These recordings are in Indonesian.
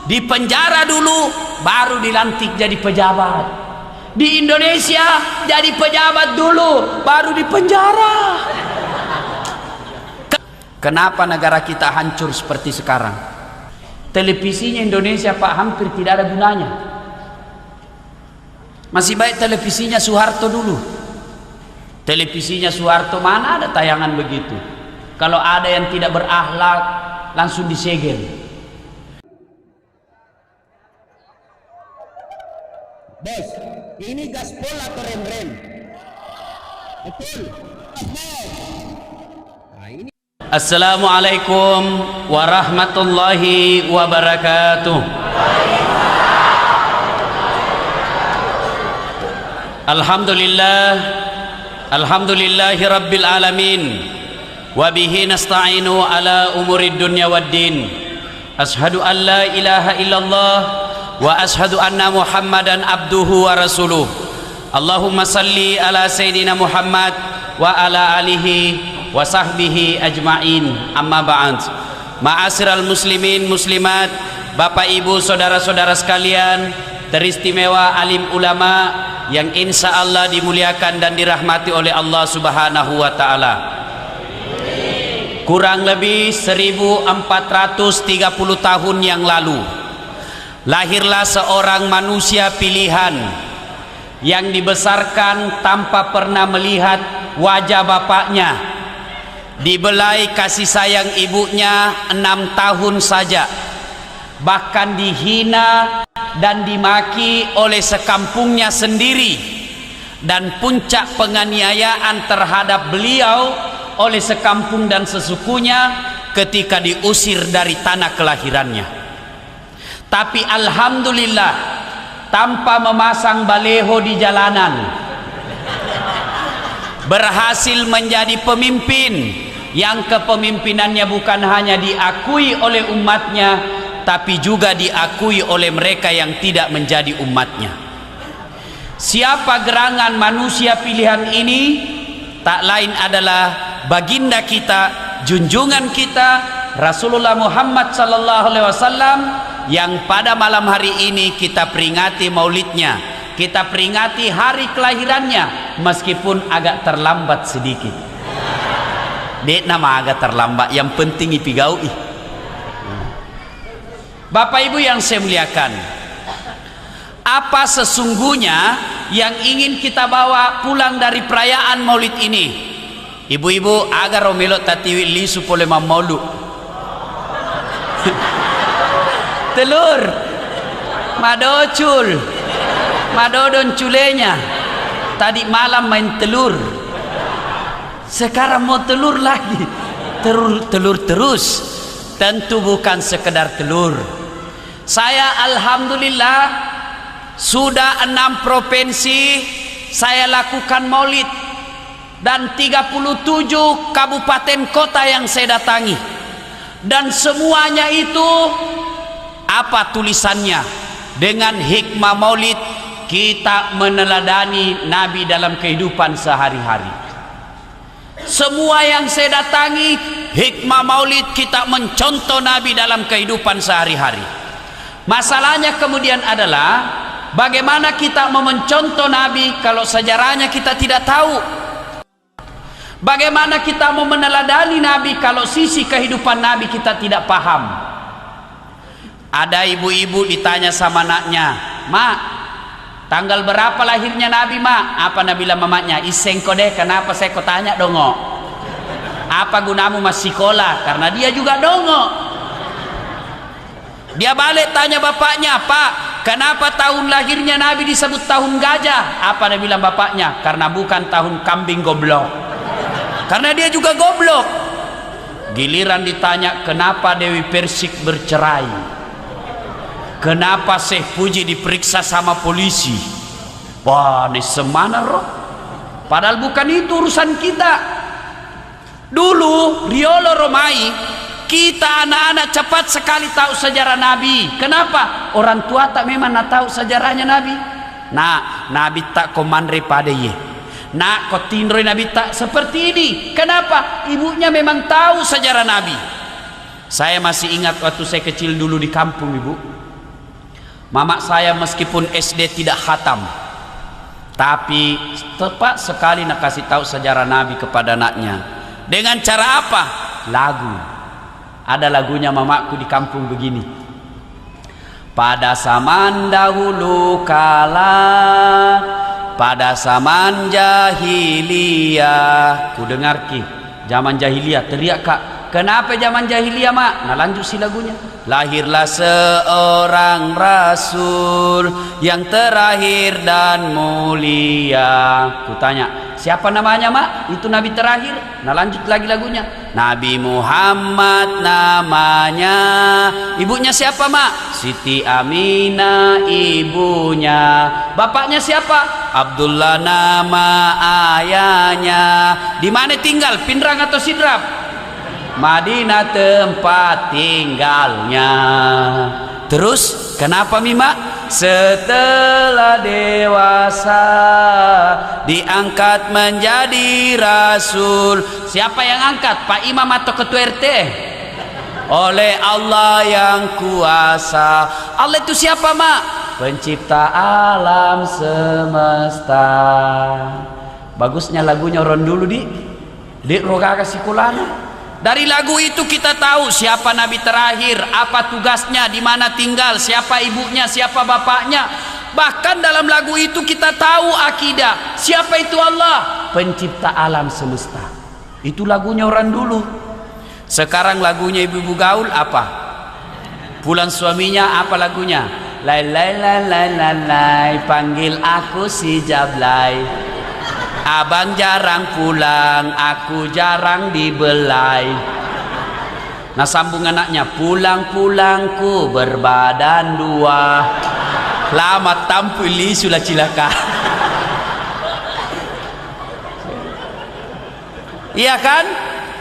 Di penjara dulu, baru dilantik jadi pejabat. Di Indonesia jadi pejabat dulu, baru di penjara. Kenapa negara kita hancur seperti sekarang? Televisinya Indonesia Pak hampir tidak ada gunanya. Masih baik televisinya Soeharto dulu. Televisinya Soeharto mana ada tayangan begitu. Kalau ada yang tidak berakhlak langsung disegel. Bos, ini gaspol atau rem-rem? Betul. Nah, ini. Assalamualaikum warahmatullahi wabarakatuh. Alhamdulillahi rabbil alamin. Wa bihi nasta'inu ala umurid dunya waddin. Ashhadu an la ilaha illallah wa ashhadu anna Muhammadan abduhu wa rasuluh. Allahumma salli ala sayyidina Muhammad wa ala alihi wa sahbihi ajma'in. Amma ba'd. Ma'asyiral muslimin muslimat, Bapak Ibu saudara-saudara sekalian, teristimewa alim ulama yang insya Allah dimuliakan dan dirahmati oleh Allah Subhanahu wa ta'ala. Kurang lebih 1430 tahun yang lalu lahirlah seorang manusia pilihan yang dibesarkan tanpa pernah melihat wajah bapaknya, dibelai kasih sayang ibunya 6 tahun saja, bahkan dihina dan dimaki oleh sekampungnya sendiri, dan puncak penganiayaan terhadap beliau oleh sekampung dan sesukunya ketika diusir dari tanah kelahirannya. Tapi alhamdulillah, tanpa memasang baleho di jalanan, berhasil menjadi pemimpin yang kepemimpinannya bukan hanya diakui oleh umatnya, tapi juga diakui oleh mereka yang tidak menjadi umatnya. Siapa gerangan manusia pilihan ini? Tak lain adalah baginda kita, junjungan kita, Rasulullah Muhammad sallallahu alaihi wasallam, yang pada malam hari ini kita peringati maulidnya, kita peringati hari kelahirannya, meskipun agak terlambat sedikit. Dek nama agak terlambat, yang penting ipigaui. Bapak Ibu yang saya muliakan, apa sesungguhnya yang ingin kita bawa pulang dari perayaan maulid ini? Ibu-ibu agar romelo tatiwi lisu pole maulu. Telur, madocul, madodon culenya. Tadi malam main telur, sekarang mau telur lagi. Telur terus. Tentu bukan sekedar telur. Saya alhamdulillah sudah 6 provinsi saya lakukan maulid, dan 37 kabupaten kota yang saya datangi, dan semuanya itu apa tulisannya? Dengan hikmah maulid kita meneladani Nabi dalam kehidupan sehari-hari. Semua yang saya datangi, hikmah maulid kita mencontoh Nabi dalam kehidupan sehari-hari. Masalahnya kemudian adalah bagaimana kita mau mencontoh Nabi kalau sejarahnya kita tidak tahu? Bagaimana kita mau meneladani Nabi kalau sisi kehidupan Nabi kita tidak paham? Ada ibu-ibu ditanya sama anaknya, "Mak, tanggal berapa lahirnya Nabi, Mak?" Apa Nabi bilang mamaknya? "Iseng kode, kenapa saya kau tanya dongo? Apa gunamu masih sekolah?" Karena dia juga dongo. Dia balik tanya bapaknya, "Pak, kenapa tahun lahirnya Nabi disebut tahun gajah?" Apa dia bilang bapaknya? "Karena bukan tahun kambing goblok." Karena dia juga goblok. Giliran ditanya, "Kenapa Dewi Persik bercerai? Kenapa Syekh Puji diperiksa sama polisi?" Wah, ini semana roh. Padahal bukan itu urusan kita. Dulu Riolo Romai, kita anak-anak cepat sekali tahu sejarah Nabi. Kenapa? Orang tua tak memang nak tahu sejarahnya Nabi. Nah, Nabi tak komandre pada ye. Nak kau tindroi Nabi tak seperti ini. Kenapa? Ibunya memang tahu sejarah Nabi. Saya masih ingat waktu saya kecil dulu di kampung, Ibu. Mamak saya meskipun SD tidak khatam, tapi tepat sekali nak kasih tahu sejarah Nabi kepada anaknya. Dengan cara apa? Lagu. Ada lagunya mamakku di kampung begini. Pada zaman dahulu kala, pada zaman jahiliyah. Ku dengar ki, zaman jahiliyah. Teriak kak, kenapa zaman jahiliyah mak? Nah lanjut si lagunya. Lahirlah seorang rasul yang terakhir dan mulia. Ku tanya, siapa namanya mak? Itu nabi terakhir. Nah lanjut lagi lagunya. Nabi Muhammad namanya. Ibunya siapa mak? Siti Aminah ibunya. Bapaknya siapa? Abdullah nama ayahnya. Di mana tinggal? Pindrang atau Sidrap? Madinah tempat tinggalnya. Terus kenapa Mima? Setelah dewasa diangkat menjadi rasul. Siapa yang angkat? Pak Imam atau ketua RT? Oleh Allah yang kuasa. Allah itu siapa mak? Pencipta alam semesta. Bagusnya lagunya orang dulu di roga kasih kulana. Dari lagu itu kita tahu siapa nabi terakhir, apa tugasnya, di mana tinggal, siapa ibunya, siapa bapaknya. Bahkan dalam lagu itu kita tahu akidah. Siapa itu Allah? Pencipta alam semesta. Itu lagunya orang dulu. Sekarang lagunya ibu-ibu gaul apa? Pulang suaminya apa lagunya? Lai lai lai lai lai lai, panggil aku si Jablay. Abang jarang pulang, aku jarang dibelai. Nah sambung anaknya, pulang-pulangku berbadan dua, lama tampili sudah cilaka. Iya kan?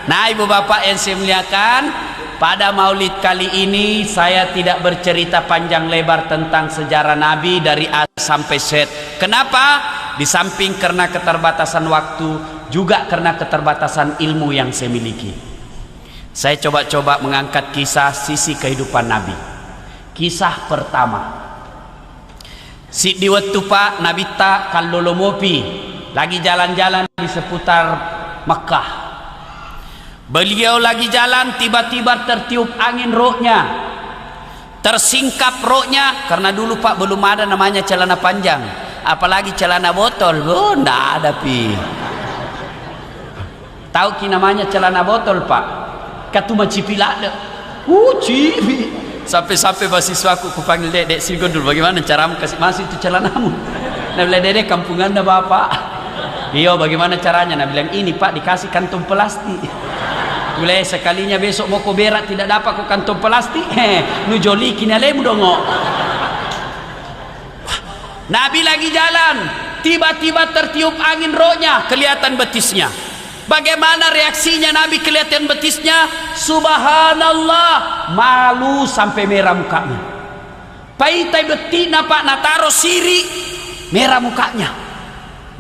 Nah ibu bapak yang saya muliakan, pada maulid kali ini saya tidak bercerita panjang lebar tentang sejarah Nabi dari A sampai Z. Kenapa? Di samping karena keterbatasan waktu, juga karena keterbatasan ilmu yang saya miliki. Saya coba-coba mengangkat kisah sisi kehidupan Nabi. Kisah pertama, si di waktu Pak Nabi tak kalolomopi lagi jalan-jalan di seputar Mekah. Beliau lagi jalan, tiba-tiba tertiup angin rohnya, tersingkap rohnya. Karena dulu Pak belum ada namanya celana panjang, apalagi celana botol. Oh, ndak ada pi. Tahu ki namanya celana botol Pak? Katuma cipilada. Cipi. Sampai-sampai mahasiswaku kupanggil dedek Sigondul, bagaimana caramu kasih masuk itu celanamu? Nah bilang dedek kampung anda bapak. Iya bagaimana caranya? Nah bilang ini Pak dikasih kantong plastik. Boleh sekalinya besok mau berak tidak dapat ku kantong plastik. Nu joli kini alemu dongo. Nabi lagi jalan, tiba-tiba tertiup angin rohnya, kelihatan betisnya. Bagaimana reaksinya Nabi kelihatan betisnya? Subhanallah, malu sampai merah mukanya. Paitai betina Pak nataro siri, merah mukanya.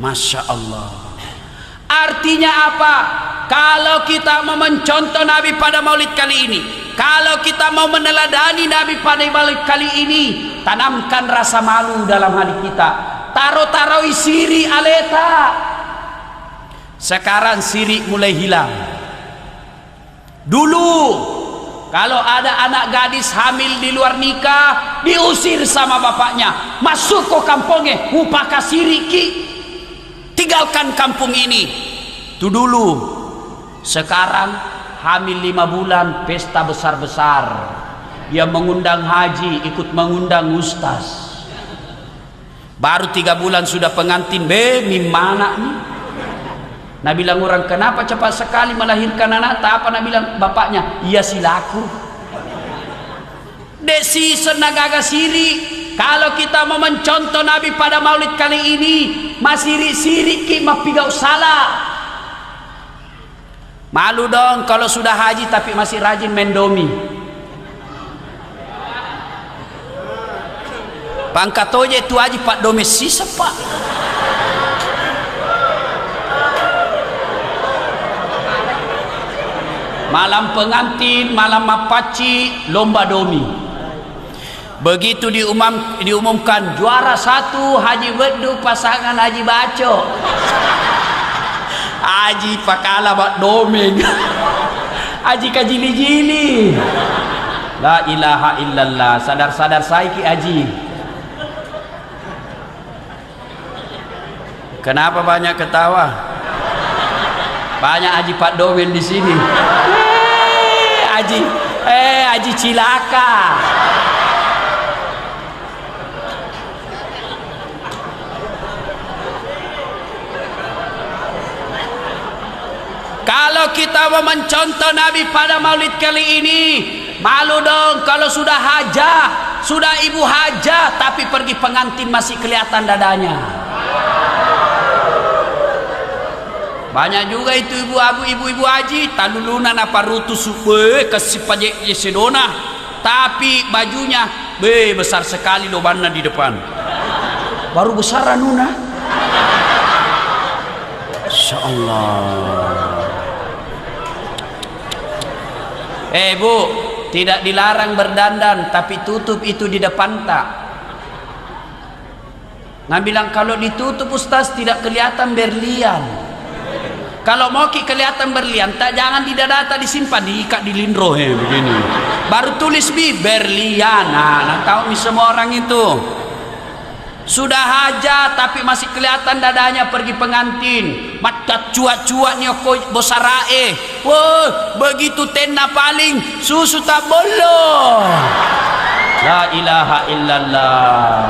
Masya Allah. Artinya apa? Kalau kita mau mencontoh Nabi pada maulid kali ini, kalau kita mau meneladani Nabi pada maulid kali ini, tanamkan rasa malu dalam hati kita. Taro-taroi siri aleta. Sekarang siri mulai hilang. Dulu kalau ada anak gadis hamil di luar nikah, diusir sama bapaknya, masuk ke kampungnya, upaka siri ki, tinggalkan kampung ini. Itu dulu. Sekarang hamil 5 bulan pesta besar-besar, dia mengundang haji, ikut mengundang ustaz. Baru 3 bulan sudah pengantin, mimana nih? Nabi bilang orang, kenapa cepat sekali melahirkan anak? Tak apa Nabi bilang bapaknya, iya silaku. Desi senagaga siri. Kalau kita mau mencontoh Nabi pada maulid kali ini, masih siri ki mapigau salah. Malu dong kalau sudah haji tapi masih rajin mendomi. Pangkat oje itu haji Pak Domes sisa Pak. Malam pengantin, malam mapaci, lomba domi. Begitu diumumkan juara 1 Haji Bedu pasangan Haji Baco. Haji pakala bak domeng. Haji kajili-jili. La ilaha illallah. Sadar-sadar saiki Haji. Kenapa banyak ketawa? Banyak Haji Pak Domen di sini. Haji cilaka. Kalau kita mau mencontoh Nabi pada maulid kali ini, malu dong kalau sudah hajah, sudah ibu hajah, tapi pergi pengantin masih kelihatan dadanya. Banyak juga itu ibu-ibu haji, talulunan apa rutus kasih pajak yesedona, tapi bajunya besar sekali lobannya di depan. Baru besar nuna. Insyaallah. Bu, tidak dilarang berdandan, tapi tutup itu di depan tak. Nah bilang kalau ditutup Ustaz tidak kelihatan berlian. Kalau mau kelihatan berlian, tak jangan di dada tak disimpan, diikat di lindro begini. Baru tulis berlian. Nah tahu semua orang itu. Sudah hajat tapi masih kelihatan dadanya pergi pengantin. Mata cuak-cuaknya bosarae. Wah, begitu tenda paling susu tak bolong. La ilaha illallah.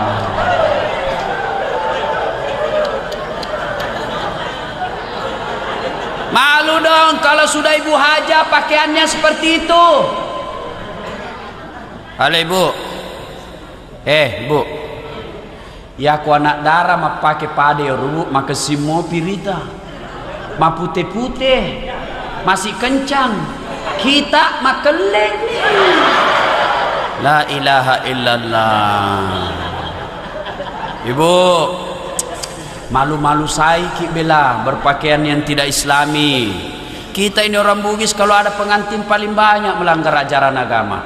Malu dong kalau sudah ibu hajah pakaiannya seperti itu. Halo ibu. Bu. Ya aku anak darah mak pakai pade rubu mak kesimo pirita. Mak putih-putih. Masih kencang. Kita mak kelek nih. La ilaha illallah. Ibu, malu-malu saiki bela berpakaian yang tidak islami. Kita ini orang Bugis kalau ada pengantin paling banyak melanggar ajaran agama.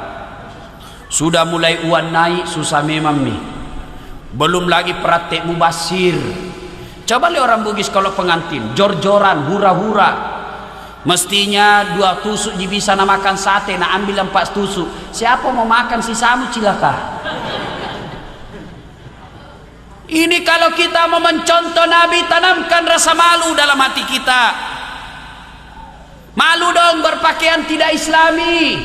Sudah mulai uan naik susah memang nih. Belum lagi praktek mubasir. Coba lihat orang Bugis kalau pengantin jor-joran, hura-hura. Mestinya 2 tusuk bisa nak makan sate, nak ambil 4 tusuk. Siapa mau makan sisamu cilaka? Ini kalau kita mau mencontoh Nabi, tanamkan rasa malu dalam hati kita. Malu dong berpakaian tidak islami.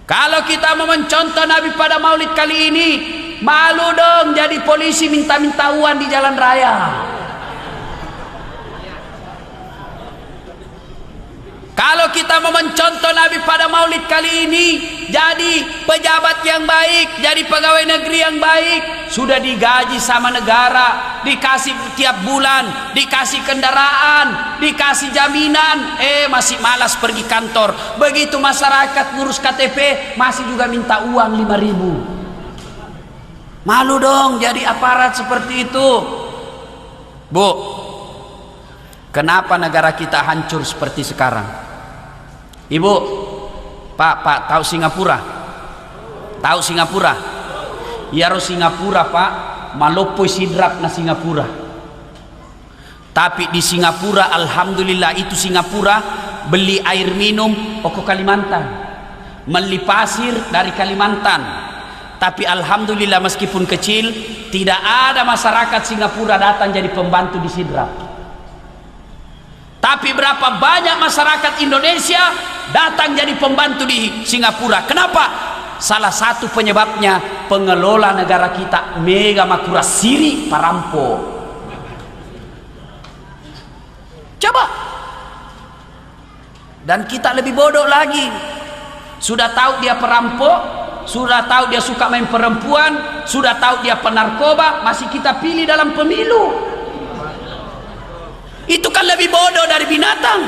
Kalau kita mau mencontoh Nabi pada maulid kali ini, malu dong jadi polisi minta-minta uang di jalan raya. Kalau kita mau mencontoh Nabi pada maulid kali ini, jadi pejabat yang baik, jadi pegawai negeri yang baik, sudah digaji sama negara, dikasih tiap bulan, dikasih kendaraan, dikasih jaminan, masih malas pergi kantor. Begitu masyarakat ngurus KTP, masih juga minta uang 5.000. Malu dong jadi aparat seperti itu. Bu, kenapa negara kita hancur seperti sekarang? Ibu, Pak, tahu Singapura? Tahu Singapura? Ya Singapura Pak, malopoi sidrap na Singapura. Tapi di Singapura, alhamdulillah itu Singapura beli air minum ke Kalimantan, beli pasir dari Kalimantan. Tapi alhamdulillah meskipun kecil, tidak ada masyarakat Singapura datang jadi pembantu di sidrap. Tapi berapa banyak masyarakat Indonesia datang jadi pembantu di Singapura. Kenapa? Salah satu penyebabnya pengelola negara kita mega makura siri perampok. Coba. Dan kita lebih bodoh lagi. Sudah tahu dia perampok, sudah tahu dia suka main perempuan, sudah tahu dia penarkoba, masih kita pilih dalam pemilu. Itu kan lebih bodoh dari binatang.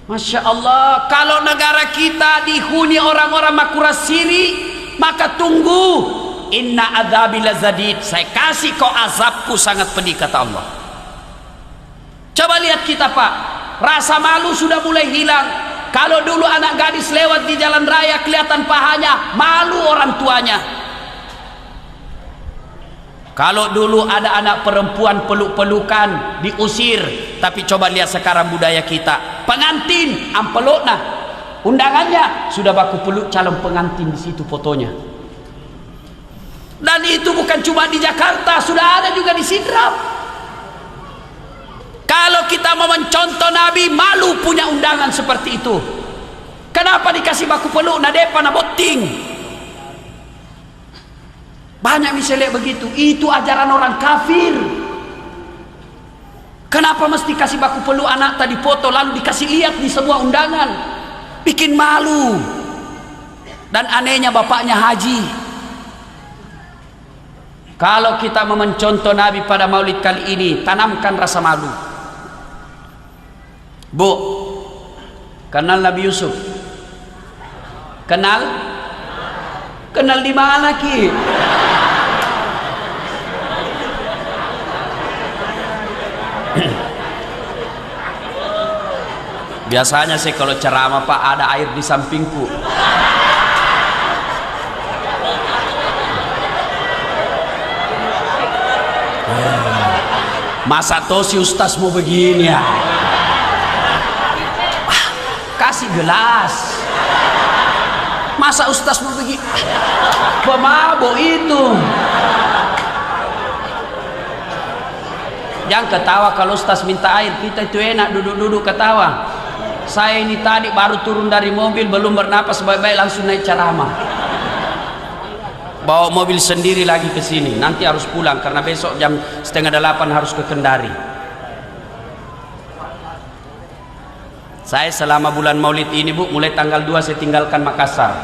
Masya Allah, kalau negara kita dihuni orang-orang makura siri, maka tunggu. Inna adzabi lazadid. Saya kasih kau azabku sangat pedih kata Allah. Coba lihat kita Pak, rasa malu sudah mulai hilang. Kalau dulu anak gadis lewat di jalan raya kelihatan pahanya, malu orang tuanya. Kalau dulu ada anak perempuan peluk-pelukan, diusir. Tapi coba lihat sekarang budaya kita. Pengantin, ampelok nah. Undangannya sudah baku peluk calon pengantin di situ fotonya. Dan itu bukan cuma di Jakarta, sudah ada juga di Sidrap. Kalau kita mau mencontoh Nabi, malu punya undangan seperti itu. Kenapa dikasih baku peluk na depan na boting? Banyak misalnya begitu. Itu ajaran orang kafir. Kenapa mesti kasih baku peluk anak tadi foto lalu dikasih lihat di sebuah undangan? Bikin malu. Dan anehnya bapaknya haji. Kalau kita mau mencontoh Nabi pada maulid kali ini, tanamkan rasa malu. Bu, kenal Nabi Yusuf? Kenal? Kenal di mana ki? Biasanya sih kalau ceramah Pak ada air di sampingku. Masa tosi ustaz mau begini ya? Kasih gelas. Masa ustaz mau begini? Pemabuk itu. Jangan ketawa kalau ustaz minta air. Kita itu enak duduk-duduk ketawa. Saya ini tadi baru turun dari mobil, belum bernapas baik-baik langsung naik ceramah. Bawa mobil sendiri lagi ke sini. Nanti harus pulang karena besok jam 7:30 harus ke Kendari. Saya selama bulan Maulid ini Bu, mulai tanggal 2 saya tinggalkan Makassar.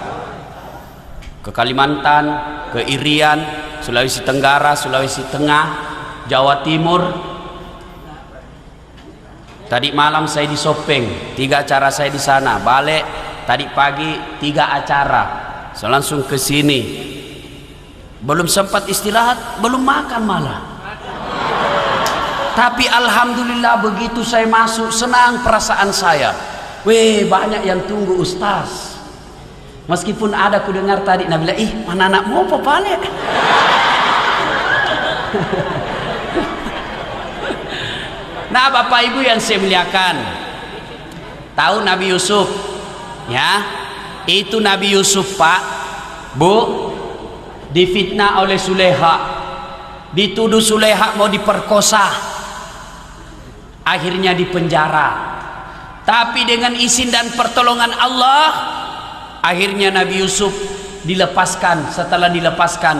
Ke Kalimantan, ke Irian, Sulawesi Tenggara, Sulawesi Tengah, Jawa Timur. Tadi malam saya di Sopeng, 3 acara saya di sana. Balik tadi pagi 3 acara. Saya langsung ke sini. Belum sempat istirahat, belum makan malah. Tapi alhamdulillah begitu saya masuk, senang perasaan saya. Weh, banyak yang tunggu ustaz. Meskipun ada ku dengar tadi Nabi bilang, ih mana anak mau balik. Nah Bapak Ibu yang saya muliakan, tahu Nabi Yusuf ya? Itu Nabi Yusuf Pak Bu, difitnah oleh Suleha, dituduh Suleha mau diperkosa, akhirnya dipenjara. Tapi dengan izin dan pertolongan Allah, akhirnya Nabi Yusuf dilepaskan. Setelah dilepaskan,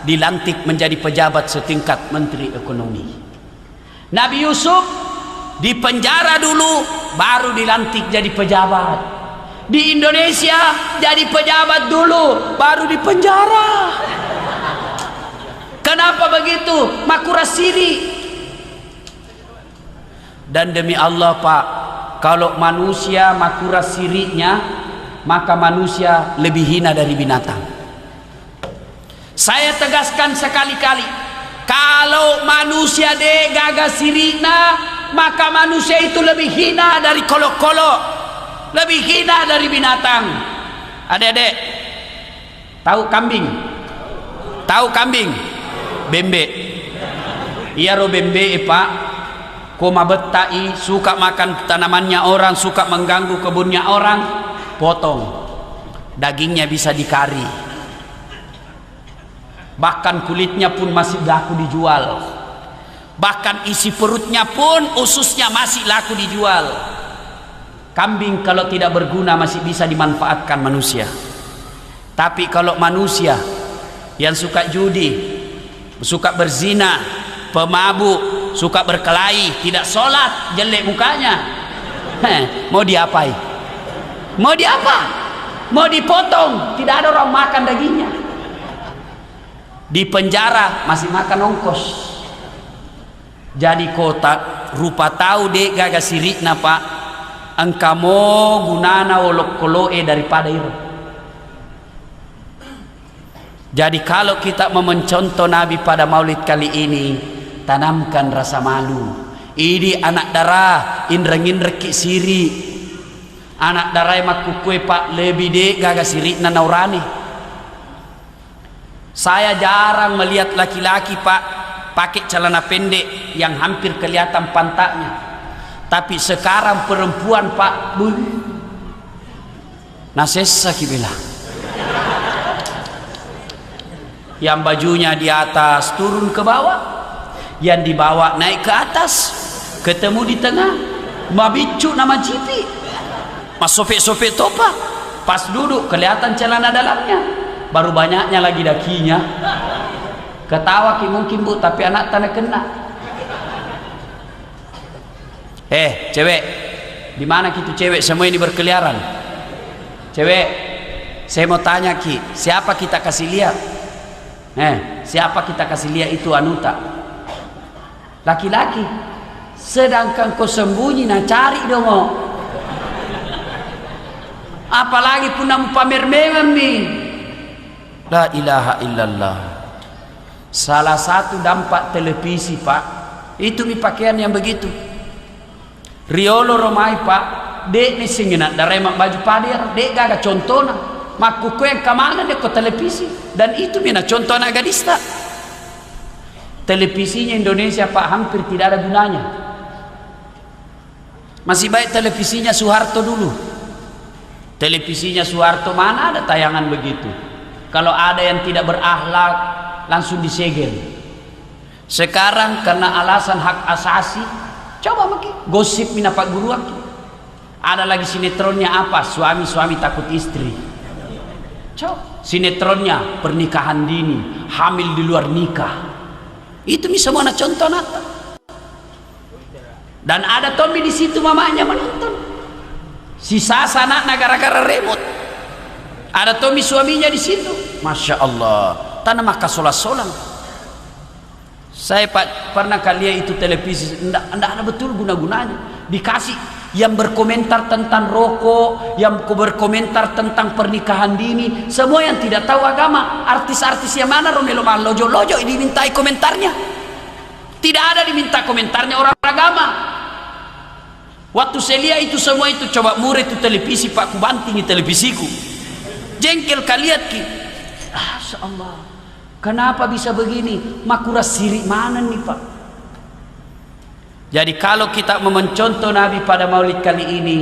dilantik menjadi pejabat setingkat Menteri Ekonomi. Nabi Yusuf dipenjara dulu, baru dilantik jadi pejabat. Di Indonesia jadi pejabat dulu, baru dipenjara. Kenapa begitu? Makura siri. Dan demi Allah Pak, kalau manusia makura sirinya, maka manusia lebih hina dari binatang. Saya tegaskan sekali-kali, kalau manusia gagas sirina, maka manusia itu lebih hina dari kolok-kolok, lebih hina dari binatang. Adik-adik, tahu kambing? Tahu kambing? Bembe. Iya ro bembe Pak. Koma betai, suka makan tanamannya orang, suka mengganggu kebunnya orang, potong. Dagingnya bisa dikari. Bahkan kulitnya pun masih laku dijual. Bahkan isi perutnya pun, ususnya masih laku dijual. Kambing kalau tidak berguna masih bisa dimanfaatkan manusia. Tapi kalau manusia yang suka judi, suka berzina, pemabuk, suka berkelahi, tidak sholat, jelek mukanya, mau diapai? Mau diapa? Mau dipotong? Tidak ada orang makan dagingnya. Di penjara masih makan ongkos. Jadi kota rupa tahu dek gagas sirikna Pak, engkamo gunana wolok koloe daripada itu. Jadi kalau kita mau mencontoh Nabi pada maulid kali ini, tanamkan rasa malu. Ini anak darah indreng-indreki siri. Anak darai maku kue pak lebih dek gaga sirik na naurani. Saya jarang melihat laki-laki pak pakai celana pendek yang hampir kelihatan pantatnya. Tapi sekarang perempuan pak, nasesa bilang, yang bajunya di atas turun ke bawah, yang di bawah naik ke atas, ketemu di tengah, mabicu nama cipi. Mas sopek-sopek topa, pas duduk kelihatan celana dalamnya, baru banyaknya lagi dakinya. Ketawa ki mungkin bu, tapi anak tanah kena. Cewek, di mana gitu cewek semua ini berkeliaran? Cewek, saya mau tanya ki, siapa kita kasih lihat? Siapa kita kasih lihat itu anuta? Laki-laki. Sedangkan kau sembunyi, nah cari dong. Apalagi pun namu pamer mewah nih. La ilaha illallah. Salah satu dampak televisi pak, itu mi pakaian yang begitu. Riolo romai pak, dek ni singinak darai mak baju padir, dek gaga contohna. Maku kue kemana dek ko televisi, dan itu mina contohna gadista. Televisinya Indonesia pak hampir tidak ada gunanya. Masih baik televisinya Soeharto dulu. Televisinya Soeharto mana ada tayangan begitu. Kalau ada yang tidak berakhlak langsung disegel. Sekarang karena alasan hak asasi, coba makin gosip mina pak guru aki. Ada lagi sinetronnya apa? Suami-suami takut istri. Coba sinetronnya pernikahan dini, hamil di luar nikah. Itu semua na contoh nata. Dan ada Tommy di situ mamanya menonton. Si Sasa anaknya gara-gara remote. Ada Tommy suaminya di situ. Masya Allah. Tanah maka solang-solang. Saya pernah kalian itu televisi. Nggak ada betul guna-gunanya. Dikasih yang berkomentar tentang rokok, yang berkomentar tentang pernikahan dini, semua yang tidak tahu agama. Artis-artis yang mana Romelo Lojo-Lojo ini dimintai komentarnya. Tidak ada diminta komentarnya orang agama. Waktu saya lihat itu semua itu, coba murah itu televisi pak, ku bantingi televisiku. Jengkel kalian ki. Allah, kenapa bisa begini? Makura sirik mana nih pak? Jadi kalau kita mau mencontoh Nabi pada maulid kali ini,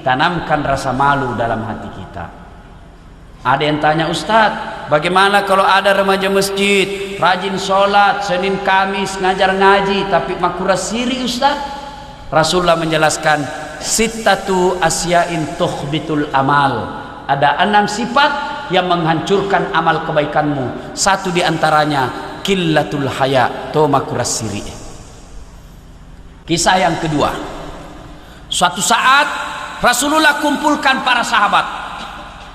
tanamkan rasa malu dalam hati kita. Ada yang tanya, Ustadz, bagaimana kalau ada remaja masjid rajin sholat Senin Kamis ngajar ngaji tapi makura sirik Ustadz? Rasulullah menjelaskan, sittatu asyain tukhbitul amal. Ada 6 sifat yang menghancurkan amal kebaikanmu. Satu diantaranya killatul haya, to makuras siri. Kisah yang kedua, suatu saat Rasulullah kumpulkan para sahabat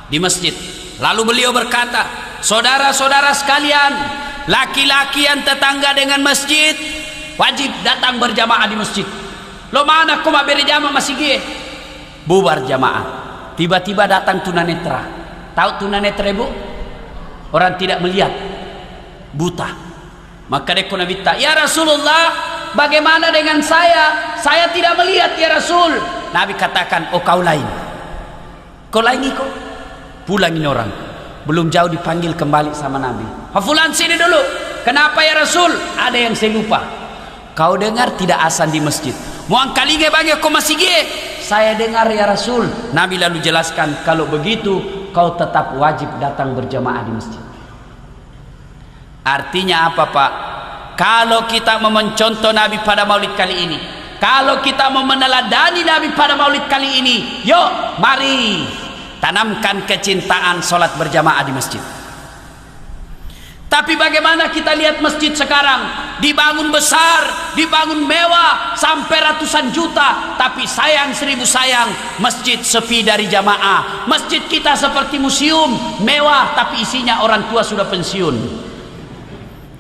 di masjid. Lalu beliau berkata, saudara-saudara sekalian, laki-laki yang tetangga dengan masjid wajib datang berjamaah di masjid. Lo mana kau mau berjamaah masih gie? Bubar jamaah. Tiba-tiba datang tunanetra. Tahu tunanetra ibu? Orang tidak melihat, buta. Maka dia Nabi tak, ya Rasulullah, bagaimana dengan saya? Saya tidak melihat ya Rasul. Nabi katakan, oh kau lain. Kau lain kau. Pulang ini orang. Belum jauh dipanggil kembali sama Nabi. Fulan sini dulu. Kenapa ya Rasul? Ada yang saya lupa. Kau dengar tidak azan di masjid? Muang kali bagi kau masih gie? Saya dengar ya Rasul. Nabi lalu jelaskan, kalau begitu kau tetap wajib datang berjamaah di masjid. Artinya apa pak? Kalau kita mau mencontoh Nabi pada maulid kali ini, kalau kita mau meneladani Nabi pada maulid kali ini, yuk mari tanamkan kecintaan sholat berjamaah di masjid. Tapi bagaimana kita lihat masjid sekarang dibangun besar, dibangun mewah sampai ratusan juta, tapi sayang 1000 sayang, masjid sepi dari jamaah. Masjid kita seperti museum mewah tapi isinya orang tua sudah pensiun.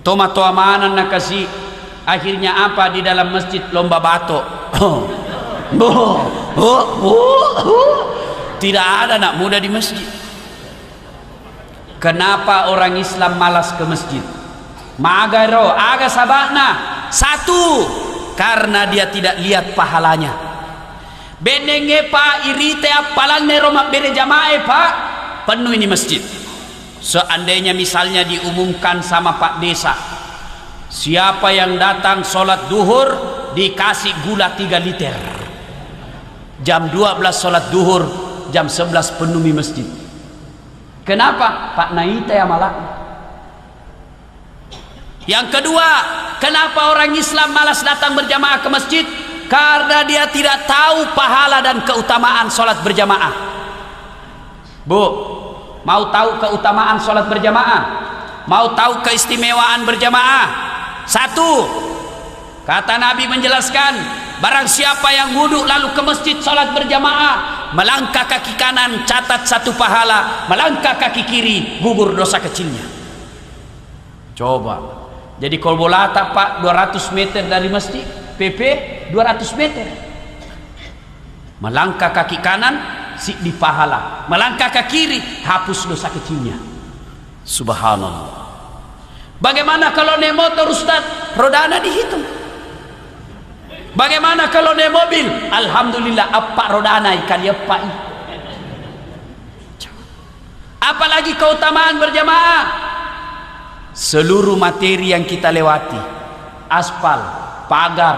Tomato amanan nak kasih, akhirnya apa di dalam masjid? Lomba batok. Tidak ada anak muda di masjid. Kenapa orang Islam malas ke masjid? Magaro, aga sabakna. Satu, karena dia tidak lihat pahalanya. benenge pak irite apalanne Roma bere jamaah pak penuh ini masjid. Seandainya misalnya diumumkan sama Pak Desa, siapa yang datang sholat duhur dikasih gula 3 liter, jam 12 sholat duhur, jam 11 penuhi masjid. Kenapa? Pak Naita ya malah. Yang kedua, kenapa orang Islam malas datang berjamaah ke masjid? Karena dia tidak tahu pahala dan keutamaan sholat berjamaah. Bu, mau tahu keutamaan sholat berjamaah? Mau tahu keistimewaan berjamaah? Satu, kata Nabi menjelaskan, barang siapa yang wudhu lalu ke masjid sholat berjamaah, melangkah kaki kanan catat 1 pahala, melangkah kaki kiri gugur dosa kecilnya. Coba. Jadi kalau bola pak 200 meter dari masjid, PP 200 meter. Melangkah kaki kanan di pahala, melangkah kaki kiri hapus dosa kecilnya. Subhanallah. Bagaimana kalau naik motor Ustaz, rodana dihitung? Bagaimana kalau naik mobil? Alhamdulillah apa rodana ikan ya pak. Apalagi keutamaan berjamaah. Seluruh materi yang kita lewati, aspal, pagar,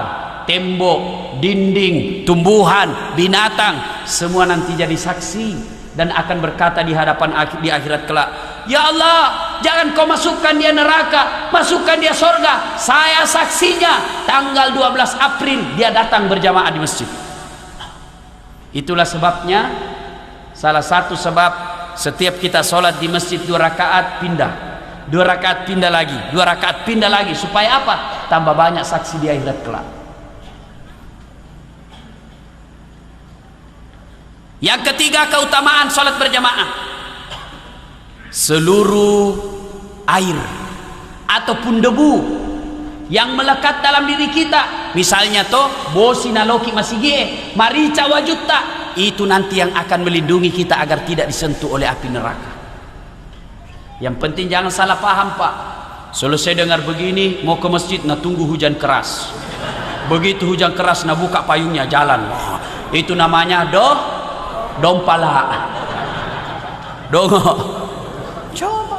tembok, dinding, tumbuhan, binatang, semua nanti jadi saksi dan akan berkata di hadapan di akhirat kelak, ya Allah, jangan kau masukkan dia neraka, masukkan dia surga. Saya saksinya tanggal 12 April dia datang berjamaah di masjid. Itulah sebabnya, salah satu sebab setiap kita sholat di masjid 2 rakaat pindah, 2 rakaat pindah lagi, 2 rakaat pindah lagi, supaya apa? Tambah banyak saksi di akhirat kelak. Yang ketiga, keutamaan sholat berjamaah. Seluruh air ataupun debu yang melekat dalam diri kita, misalnya toh bosi naloki masigie marica wajutta, itu nanti yang akan melindungi kita agar tidak disentuh oleh api neraka. Yang penting jangan salah paham pak. Selesai dengar begini mau ke masjid, nah tunggu hujan keras. Begitu hujan keras, nah buka payungnya jalan. Wah, itu namanya dompala. Dongo. Coba.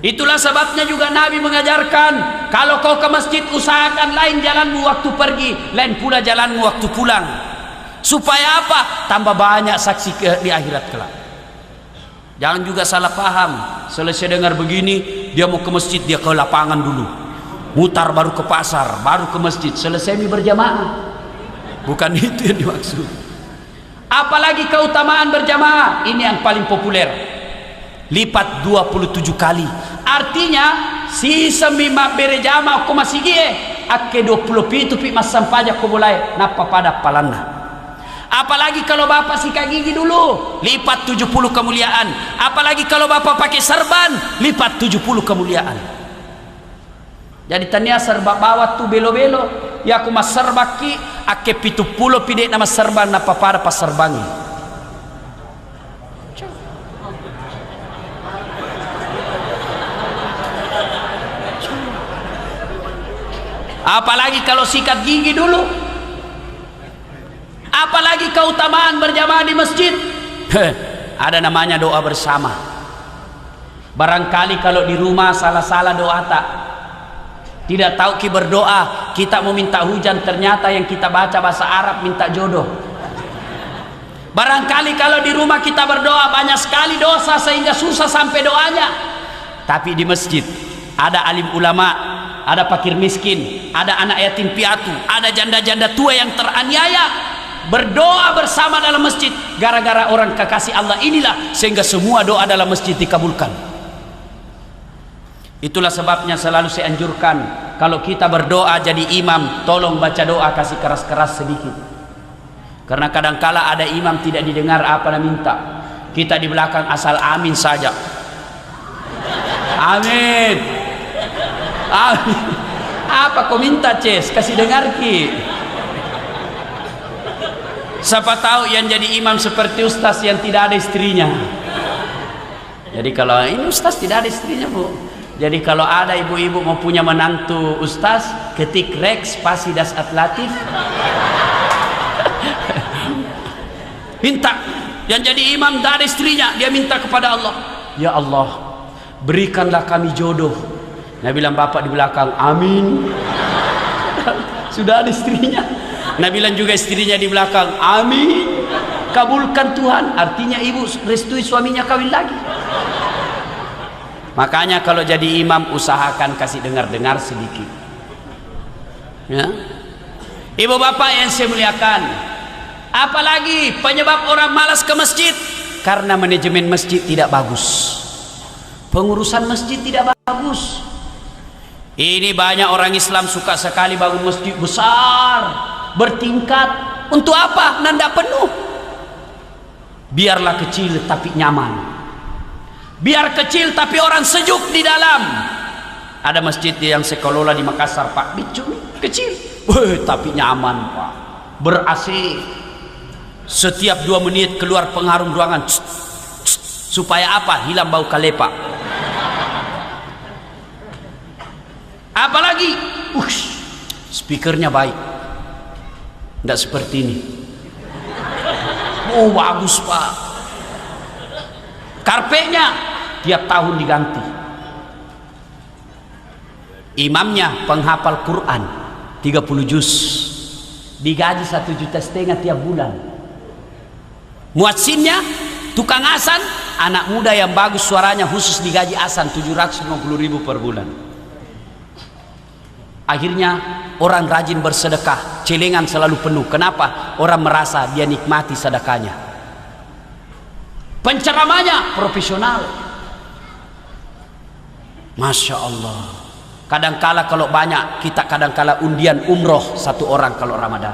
Itulah sebabnya juga Nabi mengajarkan, kalau kau ke masjid usahakan lain jalanmu waktu pergi, lain pula jalanmu waktu pulang. Supaya apa? Tambah banyak saksi di akhirat kelak. Jangan juga salah paham. Selesai dengar begini, dia mau ke masjid, dia ke lapangan dulu, mutar baru ke pasar, baru ke masjid, selesai berjamaah. Bukan itu yang dimaksud. Apalagi keutamaan berjamaah, ini yang paling populer, lipat 27 kali. Artinya si semima berjamaah ko masih gie akke 20 pitu pi mas sampaja ko mulai napa pada palana. Apalagi kalau bapak sikat gigi dulu, lipat 70 kemuliaan. Apalagi kalau bapak pakai serban, lipat 70 kemuliaan. Jadi tania serba bawah tu belo-belo, ya aku mas serbaki ake 70 pide nama serban napa pada pas serbangi. Apalagi kalau sikat gigi dulu. Apalagi keutamaan berjamaah di masjid. Ada namanya doa bersama. Barangkali kalau di rumah salah-salah doa tak, tidak tahu ki berdoa, kita mau minta hujan, ternyata yang kita baca bahasa Arab minta jodoh. Barangkali kalau di rumah kita berdoa banyak sekali dosa sehingga susah sampai doanya. Tapi di masjid ada alim ulama, ada fakir miskin, ada anak yatim piatu, ada janda-janda tua yang teraniaya, berdoa bersama dalam masjid. Gara-gara orang kekasih Allah inilah sehingga semua doa dalam masjid dikabulkan. Itulah sebabnya selalu saya anjurkan, kalau kita berdoa jadi imam, tolong baca doa kasih keras-keras sedikit. Karena kadangkala ada imam tidak didengar apa yang minta, kita di belakang asal amin saja. Amin, amin. Apa kau minta Ces, kasih dengar ki. Siapa tahu yang jadi imam seperti ustaz yang tidak ada istrinya. Jadi kalau ini ustaz tidak ada istrinya bu, jadi kalau ada ibu-ibu mau punya menantu ustaz, ketik Rex spasi das atlatif. Minta. Yang jadi imam dari istrinya, dia minta kepada Allah, ya Allah, berikanlah kami jodoh. Nabi bilang, bapak di belakang, amin. Sudah ada istrinya. Nabi bilang juga istrinya di belakang, amin. Kabulkan Tuhan. Artinya ibu restui suaminya kawin lagi. Makanya kalau jadi imam, usahakan kasih dengar-dengar sedikit, ya. Ibu bapak yang saya muliakan, apalagi penyebab orang malas ke masjid? Karena manajemen masjid tidak bagus, pengurusan masjid tidak bagus. Ini banyak orang Islam suka sekali bangun masjid besar, bertingkat. Untuk apa? Nanda penuh. Biarlah kecil tapi nyaman. Biar kecil tapi orang sejuk di dalam. Ada masjid yang saya kelola di Makassar, Pak, kecil, tapi nyaman, Pak, ber-AC. Setiap 2 menit keluar pengharum ruangan. Supaya apa? Hilang bau kalepak. Apalagi speakernya baik, tidak seperti ini. Oh bagus, Pak. Karpetnya tiap tahun diganti. Imamnya penghafal Quran 30 juz, digaji 1,5 juta tiap bulan. Muadzinnya tukang azan, anak muda yang bagus suaranya, khusus digaji azan 750.000 per bulan. Akhirnya orang rajin bersedekah, celengan selalu penuh. Kenapa? Orang merasa dia nikmati sedekahnya. Penceramanya profesional, Masya Allah. Kadangkala kalau banyak, kita kadangkala undian umroh 1 orang kalau Ramadan.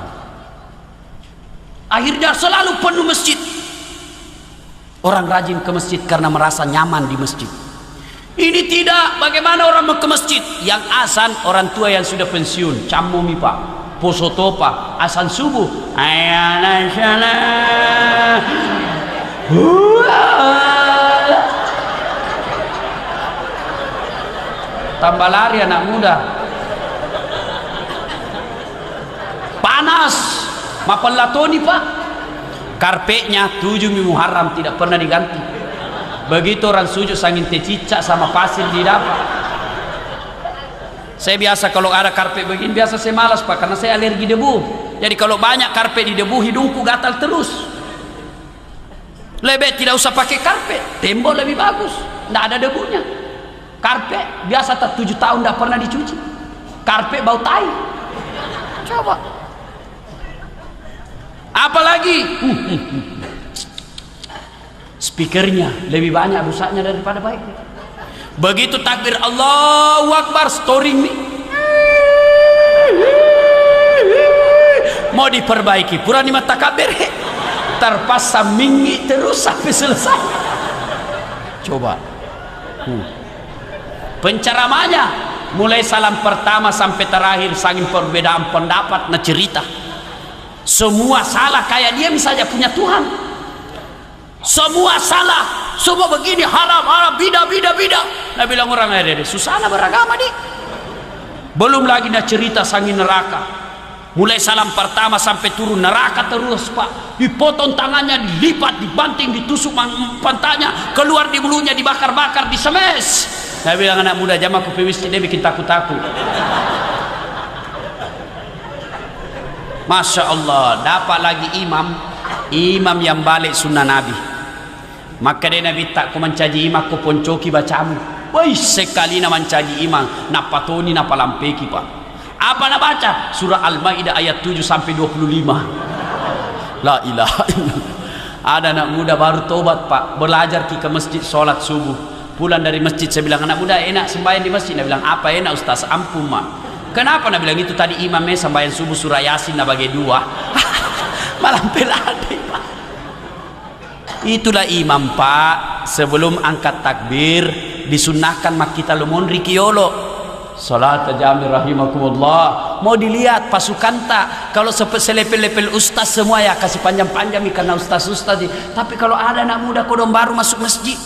Akhirnya selalu penuh masjid. Orang rajin ke masjid karena merasa nyaman di masjid. Ini tidak. Bagaimana orang mau ke masjid? Yang azan orang tua yang sudah pensiun, camumi Pak, posotopa, azan subuh, ayana salah, tambah lari anak muda, panas, mapelatoni Pak. Karpetnya 7 Muharram tidak pernah diganti. Begitu orang sujud sangin cicak sama pasir di dapat. Saya biasa kalau ada karpet begini, biasa saya malas Pak, karena saya alergi debu. Jadi kalau banyak karpet di debu, hidungku gatal terus. Lebih tidak usah pakai karpet, tembok lebih bagus, tidak ada debunya. Karpet biasa 7 tahun tidak pernah dicuci. Karpet bau tai. Coba. Apalagi speakernya lebih banyak rusaknya daripada baiknya. Begitu takbir Allahu Akbar, storing nih, mau diperbaiki, pura ni mata kabir, terpasang minggi terus sampai selesai. Coba. Penceramanya mulai salam pertama sampai terakhir, saking perbedaan pendapat na cerita. Semua salah, kayak dia misalnya punya Tuhan. Semua salah, semua begini, haram, bidah. Nah bilang orang ada susana beragama nih. Belum lagi nak cerita sangi neraka. Mulai salam pertama sampai turun neraka terus Pak. Dipotong tangannya, dilipat, dibanting, ditusuk pantatnya, keluar di bulunya, dibakar-bakar, disemes. Nah bilang anak muda jamaah kupewis dia bikin takut-takut. Masya Allah, dapat lagi imam yang balik sunnah Nabi. Maka dia Nabi tak ku mencaji imam, ku poncoki bacamu. Woi sekali na mencaji imam, na patoni na palampeki Pak. Apa na baca? Surah Al-Maidah ayat 7 sampai 25. La ilaha illallah. Ada anak muda baru tobat Pak, belajar ke masjid sholat subuh. Pulang dari masjid saya bilang, anak muda enak sembahyang di masjid. Dia bilang, apa enak Ustaz? Ampun Mak. Kenapa? Nak bilang itu tadi imamnya sambayan subuh surah Yasin nak bagi 2. Malam pelade Pak. Itulah imam Pak. Sebelum angkat takbir disunnahkan mak kita lumon rikiolo salat jami rahimakumullah. Mau dilihat pasukan tak, kalau selepel-lepel ustaz semua ya kasih panjang-panjang karena ustaz tapi kalau ada anak muda kodong baru masuk masjid,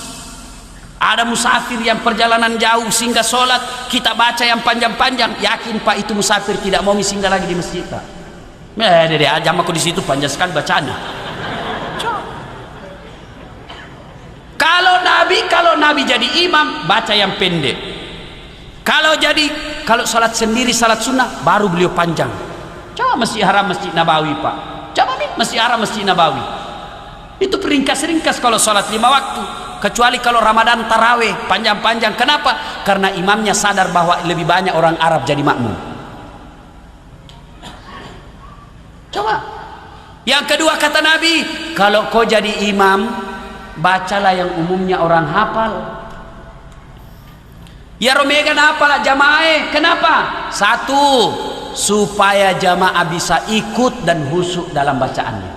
ada musafir yang perjalanan jauh sehingga sholat kita baca yang panjang-panjang, yakin Pak itu musafir tidak mau singgah lagi di masjid Pak. Dede aja aku di situ panjang sekali bacanya. Coba. Kalau Nabi jadi imam, baca yang pendek. Kalau salat sendiri, salat sunnah, baru beliau panjang. Coba Masjid Haram, Masjid Nabawi, Pak. Coba Masjid Haram, Masjid Nabawi. Itu ringkas-ringkas kalau salat 5 waktu. Kecuali kalau Ramadan tarawih, panjang-panjang. Kenapa? Karena imamnya sadar bahwa lebih banyak orang Arab jadi makmum. Coba. Yang kedua kata Nabi, kalau kau jadi imam, bacalah yang umumnya orang hafal. Ya romegan apalah jamaah. Kenapa? Satu, supaya jamaah bisa ikut dan khusyuk dalam bacaannya.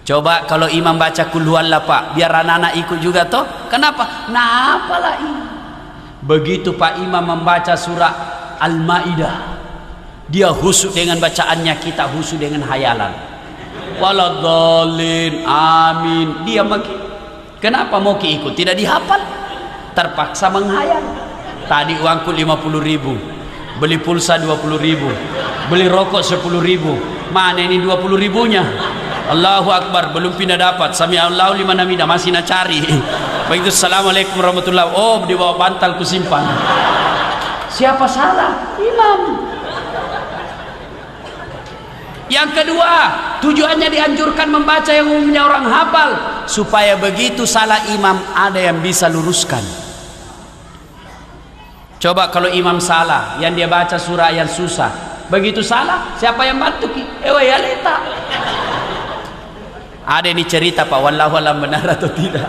Coba kalau imam baca kul huwallah, Pak, biar anak-anak ikut juga toh. Kenapa? Nah, apalah imam. Begitu Pak imam membaca surah Al-Maidah, dia khusyuk dengan bacaannya, kita khusyuk dengan hayalan. Waladhdallin, amin. Dia makin. Kenapa mau ikut? Tidak dihafal. Terpaksa menghayal. Tadi uangku 50.000, beli pulsa 20.000, beli rokok 10.000. Mana ini 20.000-nya? Allahu Akbar, belum pindah dapat. Sami Allahu liman hamidah, masih nak cari. Begitu assalamualaikum warahmatullahi. Oh, di bawah bantal ku simpan. Siapa salah? Imam. Yang kedua, tujuannya dianjurkan membaca yang umumnya orang hafal, supaya begitu salah imam ada yang bisa luruskan. Coba kalau imam salah, yang dia baca surah yang susah, begitu salah, siapa yang bantu? Ya leta. Ada ini cerita Pak, wallahu alam benar atau tidak.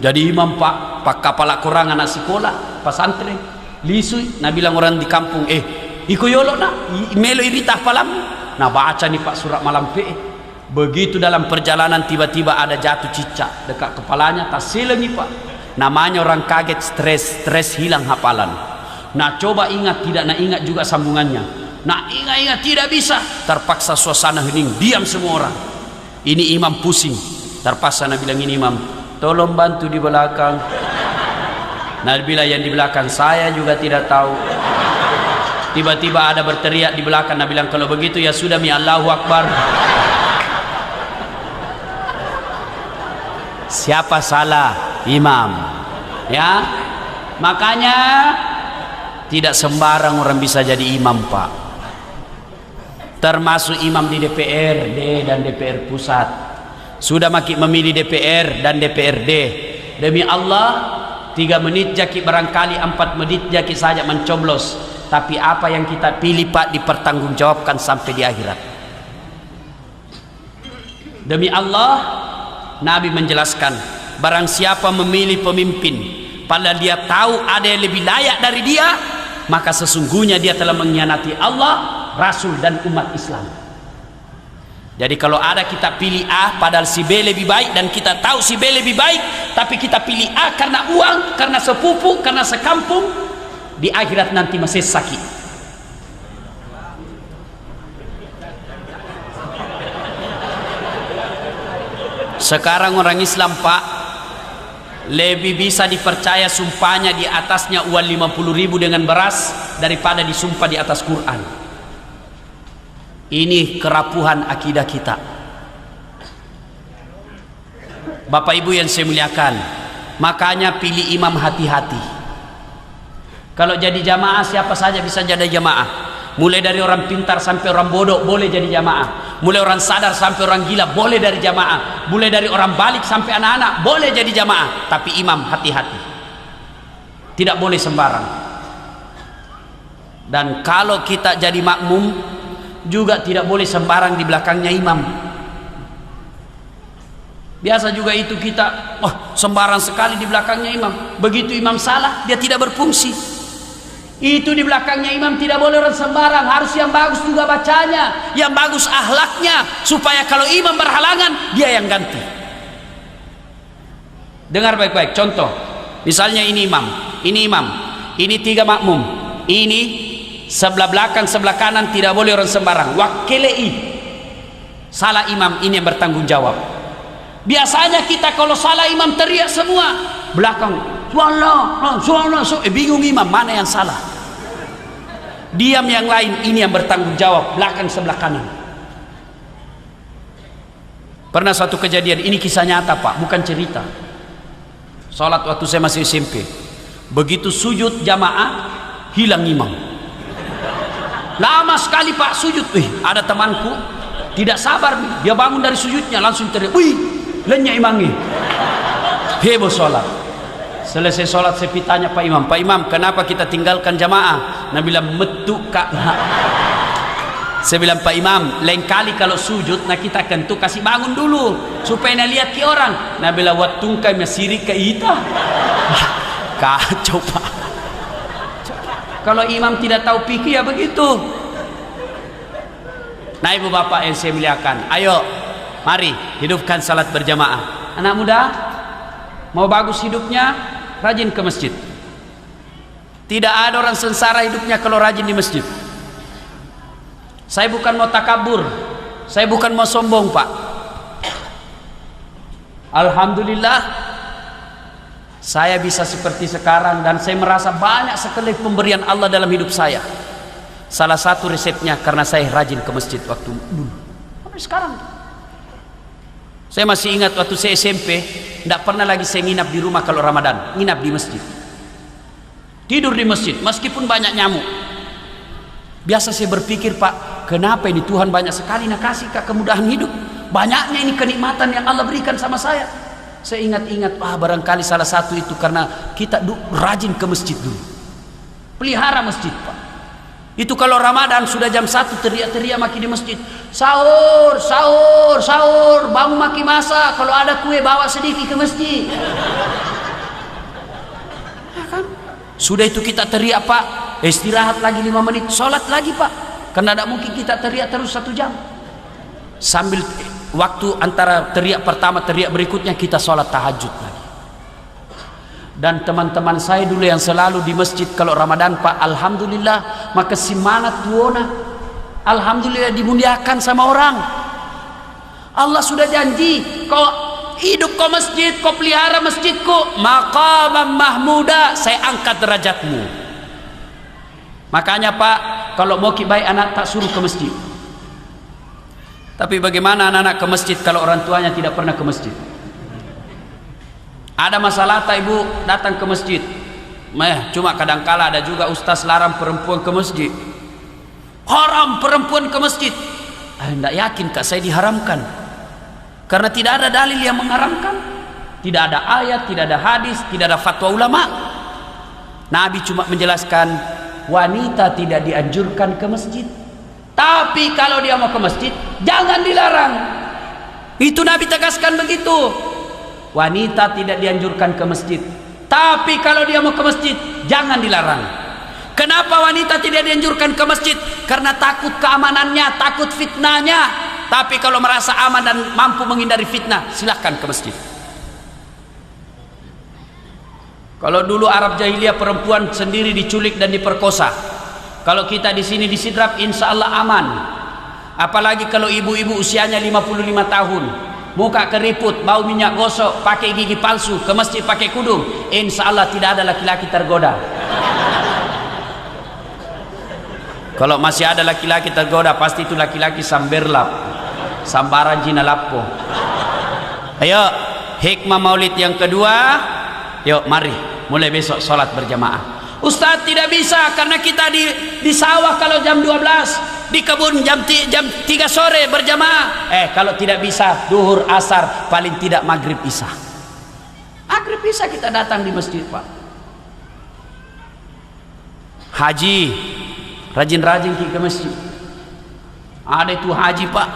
Jadi imam Pak kepala kurang anak sekolah pesantren lisui, nah bilang orang di kampung, iko yolo na melo irita palam, nah baca nih Pak surat malam begitu dalam perjalanan tiba-tiba ada jatuh cicak dekat kepalanya, tak silengi Pak, namanya orang kaget, stres hilang hafalan. Nah coba ingat, tidak nak ingat juga sambungannya, nah ingat tidak bisa, terpaksa suasana hening, diam semua orang. Ini imam pusing, terpaksa Nabi bilang, ini imam tolong bantu di belakang. Nabi bilang, yang di belakang saya juga tidak tahu. Tiba-tiba ada berteriak di belakang. Nabi bilang, kalau begitu ya sudah, mi Allahu Akbar. Siapa salah? Imam. Ya, makanya tidak sembarang orang bisa jadi imam Pak. Termasuk imam di DPRD dan DPR pusat. Sudah makin memilih DPR dan DPRD. Demi Allah, 3 menit jaki barangkali 4 menit jaki saja mencoblos. Tapi apa yang kita pilih Pak dipertanggungjawabkan sampai di akhirat. Demi Allah, Nabi menjelaskan, barang siapa memilih pemimpin padahal dia tahu ada yang lebih layak dari dia, maka sesungguhnya dia telah mengkhianati Allah, Rasul dan umat Islam. Jadi kalau ada kita pilih A padahal si B lebih baik dan kita tahu si B lebih baik, tapi kita pilih A karena uang, karena sepupu, karena sekampung, di akhirat nanti masih sakit. Sekarang orang Islam Pak lebih bisa dipercaya sumpahnya di atasnya uang 50.000 dengan beras daripada disumpah di atas Quran. Ini kerapuhan akidah kita. Bapak Ibu yang saya muliakan, makanya pilih imam hati-hati. Kalau jadi jamaah, siapa saja bisa jadi jamaah. Mulai dari orang pintar sampai orang bodoh boleh jadi jamaah. Mulai orang sadar sampai orang gila boleh dari jamaah. Mulai dari orang balik sampai anak-anak boleh jadi jamaah. Tapi imam hati-hati, tidak boleh sembarang. Dan kalau kita jadi makmum juga tidak boleh sembarang di belakangnya imam. Biasa juga itu kita, sembarang sekali di belakangnya imam. Begitu imam salah, dia tidak berfungsi. Itu di belakangnya imam tidak boleh orang sembarang, harus yang bagus juga bacanya, yang bagus akhlaknya, supaya kalau imam berhalangan dia yang ganti. Dengar baik-baik, contoh misalnya ini imam, ini 3 makmum, ini sebelah belakang sebelah kanan tidak boleh orang sembarang, wakilei salah imam, ini yang bertanggung jawab. Biasanya kita kalau salah imam teriak semua, belakang bingung imam mana yang salah, diam yang lain, ini yang bertanggung jawab, belakang sebelah kanan. Pernah suatu kejadian, ini kisah nyata Pak, bukan cerita. Sholat waktu saya masih SMP. Begitu sujud jamaah, hilang imam. Lama sekali Pak sujud. Ada temanku tidak sabar nih, dia bangun dari sujudnya langsung teriak, wih, lenyap imamnya. Heboh sholat. Selesai sholat saya tanya Pak Imam, kenapa kita tinggalkan jamaah? Nah bilang, metu kak. Saya bilang, Pak Imam, lain kali kalau sujud, nah kita kentu kasih bangun dulu supaya nah lihat ke orang. Nah bilang, watungkai masiri ke ita. Kacau Pak. Kalau imam tidak tahu fikih ya begitu. Nah ibu bapak yang saya muliakan, ayo mari hidupkan salat berjamaah. Anak muda mau bagus hidupnya, rajin ke masjid. Tidak ada orang sengsara hidupnya kalau rajin di masjid. Saya bukan mau takabur, saya bukan mau sombong Pak. Alhamdulillah saya bisa seperti sekarang, dan saya merasa banyak sekali pemberian Allah dalam hidup saya. Salah satu resepnya karena saya rajin ke masjid waktu dulu sampai sekarang. Saya masih ingat waktu saya SMP, tidak pernah lagi saya nginap di rumah kalau Ramadan, nginap di masjid, tidur di masjid meskipun banyak nyamuk. Biasa saya berpikir, Pak, kenapa ini Tuhan banyak sekali nak kasih kemudahan hidup, banyaknya ini kenikmatan yang Allah berikan sama saya. Saya ingat-ingat, barangkali salah satu itu karena kita rajin ke masjid dulu, pelihara masjid Pak. Itu kalau Ramadan sudah jam 1 teriak-teriak maki di masjid, sahur, sahur, sahur, bangun maki masa, kalau ada kue bawa sedikit ke masjid. Ya kan? Sudah itu kita teriak Pak, istirahat lagi 5 menit, sholat lagi Pak, karena tidak mungkin kita teriak terus 1 jam. Sambil waktu antara teriak pertama teriak berikutnya kita sholat tahajud lagi. Dan teman-teman saya dulu yang selalu di masjid kalau Ramadan Pak, alhamdulillah maka semangat tuona, alhamdulillah dimuliakan sama orang. Allah sudah janji, kau hidup kau masjid, kau pelihara masjidku, maqamam mahmuda, saya angkat derajatmu. Makanya Pak, kalau mau baik anak tak suruh ke masjid. Tapi bagaimana anak-anak ke masjid kalau orang tuanya tidak pernah ke masjid? Ada masalah tak ibu datang ke masjid? Cuma kadangkala ada juga ustaz larang perempuan ke masjid. Haram perempuan ke masjid. Tidak yakin kak saya diharamkan, karena tidak ada dalil yang mengharamkan. Tidak ada ayat, tidak ada hadis, tidak ada fatwa ulama. Nabi cuma menjelaskan wanita tidak dianjurkan ke masjid, tapi kalau dia mau ke masjid jangan dilarang. Itu Nabi tegaskan begitu. Wanita tidak dianjurkan ke masjid, tapi kalau dia mau ke masjid jangan dilarang. Kenapa wanita tidak dianjurkan ke masjid? Karena takut keamanannya, takut fitnahnya. Tapi kalau merasa aman dan mampu menghindari fitnah, silahkan ke masjid. Kalau dulu Arab jahiliyah perempuan sendiri diculik dan diperkosa, kalau kita di sini disidrap insya Allah aman. Apalagi kalau ibu-ibu usianya 55 tahun, muka keriput, bau minyak gosok, pakai gigi palsu, ke masjid pakai kudung, insya Allah tidak ada laki-laki tergoda. Kalau masih ada laki-laki tergoda, pasti itu laki-laki samberlap, sambaran jina lappo. Ayo, hikmah maulid yang kedua, yuk mari mulai besok sholat berjamaah. Ustaz tidak bisa karena kita di sawah kalau jam 12, di kebun jam 3 sore berjamaah. Kalau tidak bisa duhur asar, paling tidak maghrib isya. Maghrib isya kita datang di masjid Pak. Haji rajin-rajin ke masjid. Ada itu haji Pak.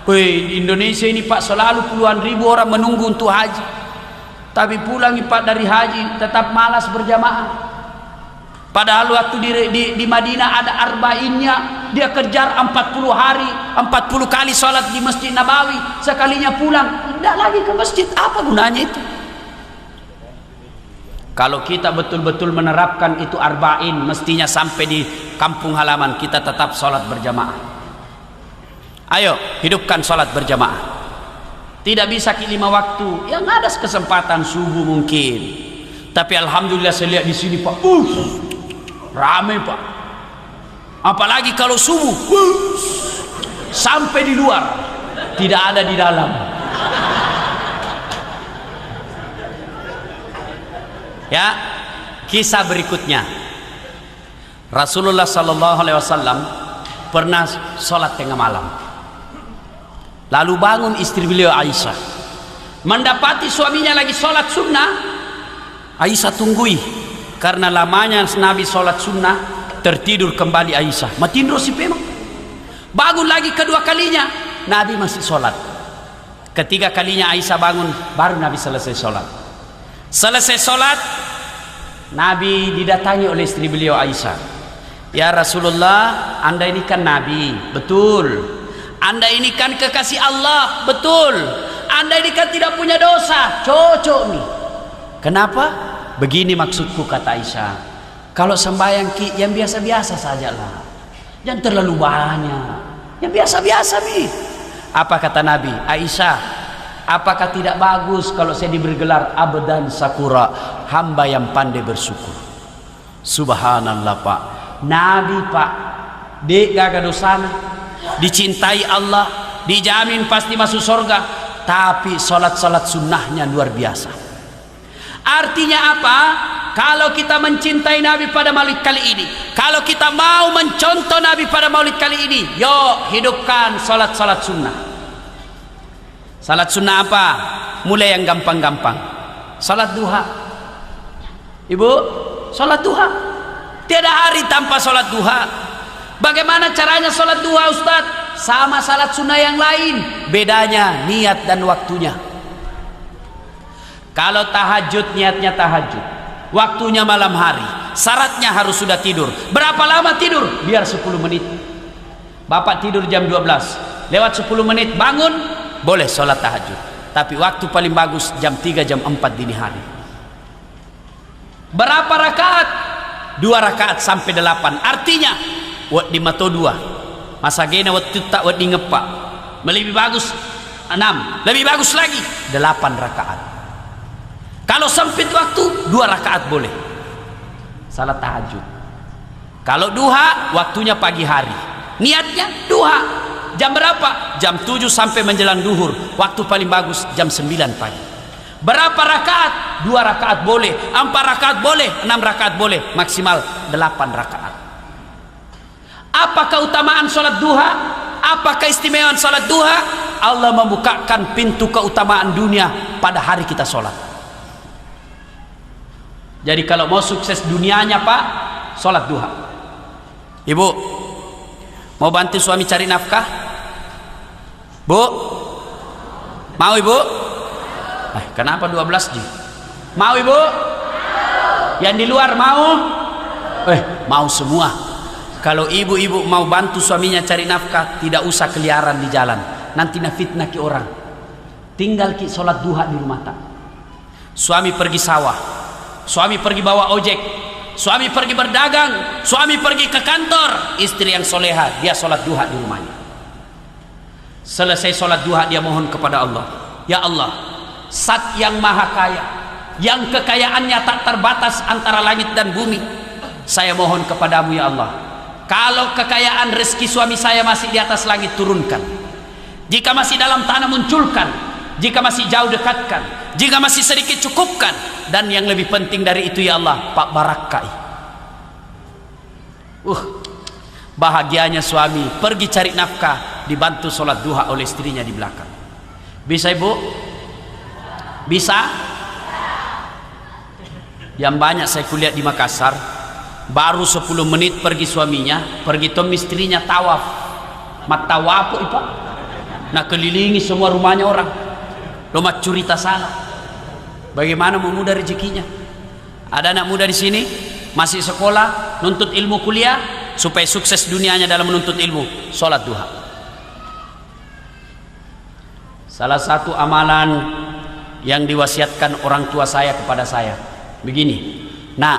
Di Indonesia ini Pak selalu puluhan ribu orang menunggu untuk haji, tapi pulang Pak dari haji tetap malas berjamaah. Padahal waktu di Madinah ada arba'innya, dia kejar 40 hari, 40 kali sholat di Masjid Nabawi, sekalinya pulang tidak lagi ke masjid. Apa gunanya itu? Kalau kita betul-betul menerapkan itu arba'in, mestinya sampai di kampung halaman kita tetap sholat berjamaah. Ayo hidupkan sholat berjamaah. Tidak bisa 5 waktu, yang ada kesempatan subuh mungkin. Tapi alhamdulillah saya lihat di sini Pak, ramai Pak. Apalagi kalau subuh, sampai di luar, tidak ada di dalam. Ya, kisah berikutnya. Rasulullah sallallahu alaihi wasallam pernah sholat tengah malam. Lalu bangun istri beliau Aisyah, mendapati suaminya lagi sholat sunnah. Aisyah tunggui, karena lamanya Nabi sholat sunnah, tertidur kembali Aisyah. Matindro si memang. Bangun lagi kedua kalinya, Nabi masih sholat. Ketiga kalinya Aisyah bangun, baru Nabi selesai sholat. Selesai sholat, Nabi didatangi oleh istri beliau Aisyah. Ya Rasulullah, Anda ini kan Nabi, betul. Anda ini kan kekasih Allah, betul. Anda ini kan tidak punya dosa, cocok nih. Kenapa? Begini maksudku, kata Aisyah. Kalau sembahyang ki yang biasa-biasa sajalah, jangan terlalu banyak, yang biasa-biasa nih. Apa kata Nabi? Aisyah, apakah tidak bagus kalau saya diberi gelar abdan sakura, hamba yang pandai bersyukur? Subhanallah Pak, Nabi Pak, dek gak dosana, dicintai Allah, dijamin pasti masuk surga, tapi salat-salat sunnahnya luar biasa. Artinya apa? Kalau kita mencintai Nabi pada maulid kali ini, kalau kita mau mencontoh Nabi pada maulid kali ini, yuk hidupkan salat-salat sunnah. Salat sunnah apa? Mulai yang gampang-gampang. Salat duha. Ibu, salat duha. Tiada hari tanpa salat duha. Bagaimana caranya salat duha, Ustaz? Sama salat sunnah yang lain, bedanya niat dan waktunya. Kalau tahajud, niatnya tahajud, waktunya malam hari, syaratnya harus sudah tidur. Berapa lama tidur? Biar 10 menit. Bapak tidur jam 12, lewat 10 menit bangun, boleh sholat tahajud. Tapi waktu paling bagus jam 3, jam 4 dini hari. Berapa rakaat? 2 rakaat sampai 8. Artinya wad di mato 2, masa gena waktu tak wad di ngepak. Lebih bagus 6, lebih bagus lagi 8 rakaat. Kalau sempit waktu 2 rakaat boleh salat tahajud. Kalau duha waktunya pagi hari, niatnya duha. Jam berapa? Jam 7 sampai menjelang duhur. Waktu paling bagus jam 9 pagi. Berapa rakaat? 2 rakaat boleh, 4 rakaat boleh, 6 rakaat boleh, maksimal 8 rakaat. Apa keutamaan sholat duha? Apa keistimewaan sholat duha? Allah membukakan pintu keutamaan dunia pada hari kita sholat. Jadi kalau mau sukses dunianya Pak, sholat duha. Ibu, mau bantu suami cari nafkah? Bu, mau ibu? Kenapa 12 Ji? Mau ibu? Yang di luar mau? Mau semua. Kalau ibu-ibu mau bantu suaminya cari nafkah, tidak usah keliaran di jalan, nanti fitnah ki orang. Tinggal ki sholat duha di rumah tak. Suami pergi sawah, suami pergi bawa ojek, suami pergi berdagang, suami pergi ke kantor, istri yang soleha dia sholat duha di rumahnya. Selesai sholat duha dia mohon kepada Allah, ya Allah, Zat yang maha kaya, yang kekayaannya tak terbatas antara langit dan bumi, saya mohon kepadamu ya Allah, kalau kekayaan rezeki suami saya masih di atas langit turunkan, jika masih dalam tanah munculkan, jika masih jauh dekatkan, jika masih sedikit cukupkan, dan yang lebih penting dari itu ya Allah, Pak Barakai. Bahagianya suami pergi cari nafkah, dibantu sholat duha oleh istrinya di belakang. Bisa ibu? Bisa? Yang banyak saya kuliah di Makassar, baru 10 menit pergi suaminya, pergi tom istrinya tawaf. Matawapu ipa, nak kelilingi semua rumahnya orang, rumah curita salah. Bagaimana mau mudah rezekinya? Ada anak muda di sini masih sekolah, nuntut ilmu kuliah, supaya sukses dunianya dalam menuntut ilmu, sholat duha. Salah satu amalan yang diwasiatkan orang tua saya kepada saya begini, nak,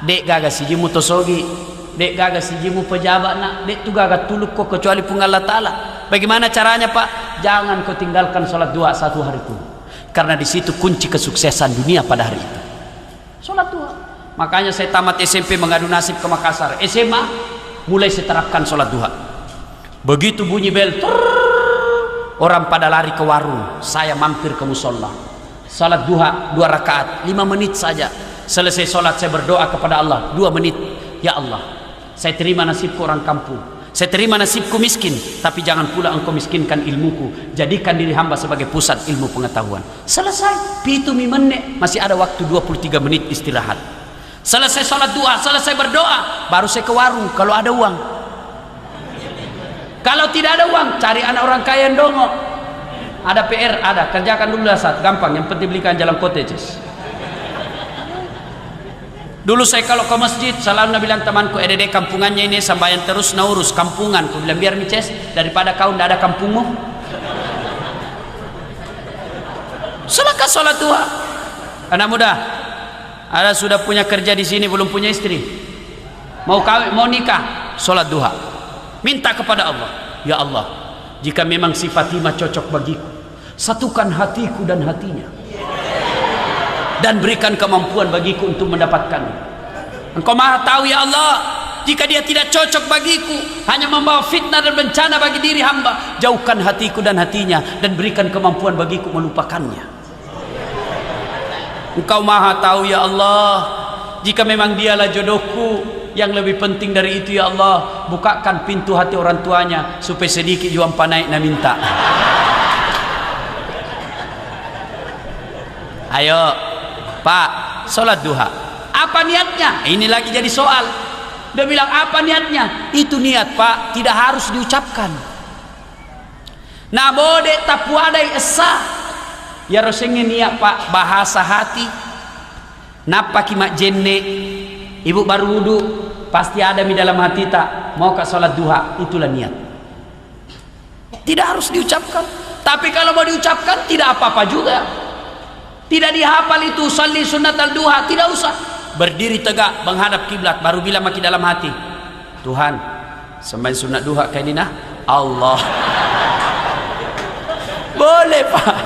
dek gagas sijimu tosogi, dek gagas sijimu pejabat, nak, dek tu gagas tuluk kok kecuali pun Allah Ta'ala. Bagaimana caranya Pak? Jangan kau tinggalkan sholat duha 1 hari pun, karena di situ kunci kesuksesan dunia pada hari itu, sholat duha. Makanya saya tamat SMP mengadu nasib ke Makassar, SMA mulai saya terapkan sholat duha. Begitu bunyi bel, orang pada lari ke warung, saya mampir ke musola, salat duha 2 rakaat 5 menit saja. Selesai sholat saya berdoa kepada Allah 2 menit. Ya Allah, saya terima nasibku orang kampung, saya terima nasibku miskin, tapi jangan pula engkau miskinkan ilmuku. Jadikan diri hamba sebagai pusat ilmu pengetahuan. Selesai, pitu menit, masih ada waktu 23 menit istirahat. Selesai sholat doa, selesai berdoa, baru saya ke warung kalau ada uang. Kalau tidak ada uang, cari anak orang kaya yang dongok. Ada PR, ada, kerjakan dulu saat gampang, yang penting belikan jalan cottages. Dulu saya kalau ke masjid selalu bilang temanku, edede kampungannya ini sambayan terus naurus kampungan. Aku bilang biar mices daripada kau tidak ada kampungmu. Silakan sholat duha. Anak muda, ada sudah punya kerja di sini belum punya istri, mau kawin mau nikah, sholat duha. Minta kepada Allah, ya Allah, jika memang si Fatimah cocok bagiku, satukan hatiku dan hatinya, dan berikan kemampuan bagiku untuk mendapatkannya. Engkau maha tahu ya Allah, jika dia tidak cocok bagiku, hanya membawa fitnah dan bencana bagi diri hamba, jauhkan hatiku dan hatinya, dan berikan kemampuan bagiku melupakannya. Engkau maha tahu ya Allah, jika memang dialah jodohku, yang lebih penting dari itu ya Allah, bukakan pintu hati orang tuanya supaya sedikit jual naik na minta. Ayo Pak, sholat duha. Apa niatnya? Ini lagi jadi soal. Dia bilang apa niatnya? Itu niat Pak, tidak harus diucapkan. Nah bode tapuadai esa. Ya rosengnya niat Pak, bahasa hati. Napa kimak jenne? Ibu baru wudu, pasti ada di dalam hati tak mau ke sholat duha, itulah niat. Tidak harus diucapkan. Tapi kalau mau diucapkan tidak apa-apa juga. Tidak dihafal itu salli sunat al-duha, tidak usah. Berdiri tegak menghadap kiblat baru bilang makin dalam hati, Tuhan, sembahyang sunat duha kayak ini nah, Allah. Boleh Pak.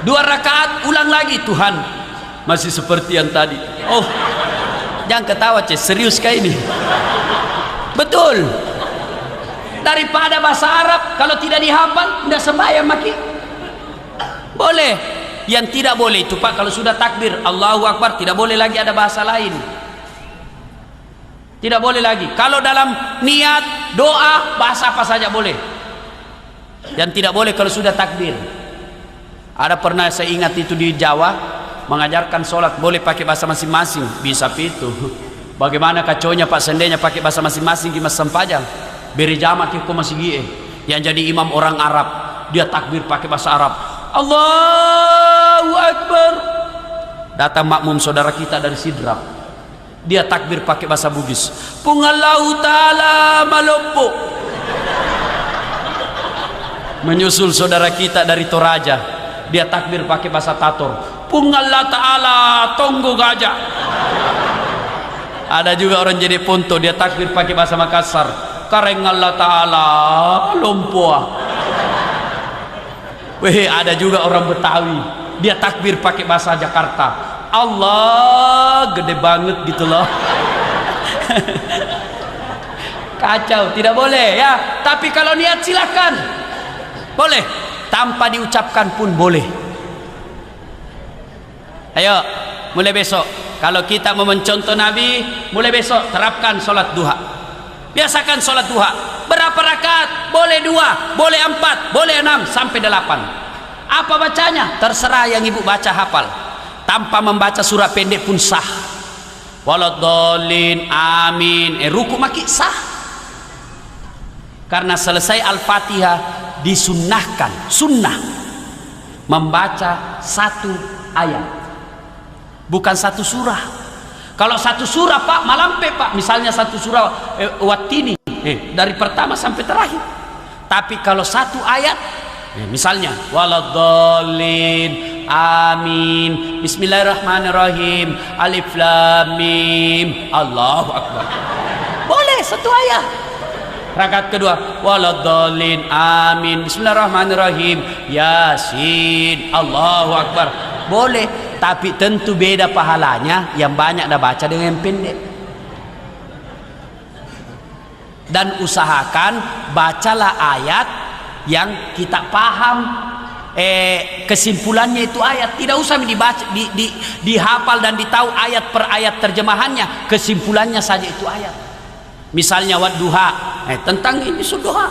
2 rakaat ulang lagi, Tuhan, masih seperti yang tadi. Oh, jangan ketawa serius kayak ini. Betul. Daripada bahasa Arab kalau tidak dihafal tidak sembahyang maki. Boleh. Yang tidak boleh itu Pak, kalau sudah takbir Allahu Akbar tidak boleh lagi ada bahasa lain. Tidak boleh lagi. Kalau dalam niat doa bahasa apa saja boleh. Yang tidak boleh kalau sudah takbir. Ada pernah saya ingat itu di Jawa mengajarkan sholat boleh pakai bahasa masing-masing, bisa itu. Bagaimana kacaunya Pak Sendenya pakai bahasa masing-masing di Mas Sempajang. Beri jamak kiko masih gie. Yang jadi imam orang Arab, dia takbir pakai bahasa Arab. Allahu Akbar. Datang makmum saudara kita dari Sidrap, dia takbir pakai bahasa Bugis. Pungallahu ta'ala malopo. Menyusul saudara kita dari Toraja, dia takbir pakai bahasa Tator. Pungallah ta'ala tonggo gajah. Ada juga orang jadi Ponto, dia takbir pakai bahasa Makassar. Kareng Allah ta'ala lompoa. Weh, ada juga orang Betawi, dia takbir pakai bahasa Jakarta. Allah gede banget gitu loh. Kacau, tidak boleh ya. Tapi kalau niat silakan, boleh. Tanpa diucapkan pun boleh. Ayo, mulai besok kalau kita mau mencontoh Nabi, mulai besok terapkan sholat duha. Biasakan sholat duha. Berapa rakaat? Boleh 2, boleh 4, boleh 6 sampai 8. Apa bacanya? Terserah yang ibu baca hafal. Tanpa membaca surah pendek pun sah. Waladhdallin, amin. Ruku maki sah. Karena selesai Al-Fatihah disunnahkan, sunnah membaca 1 ayat, bukan 1 surah. Kalau 1 surah Pak malampe Pak, misalnya 1 surah Wattini dari pertama sampai terakhir. Tapi kalau 1 ayat, misalnya waladhdallin, amin, bismillahirrahmanirrahim, alif lam mim, Allahu Akbar, boleh 1 ayat. Rakaat kedua waladhdallin, amin, bismillahirrahmanirrahim, yasin, Allahu Akbar, boleh. Tapi tentu beda pahalanya yang banyak dah baca dengan yang pendek. Dan usahakan bacalah ayat yang kita paham. kesimpulannya itu ayat, tidak usah dibaca, dihafal dan ditahu ayat per ayat terjemahannya, kesimpulannya saja itu ayat. Misalnya wadduha, tentang ini duha.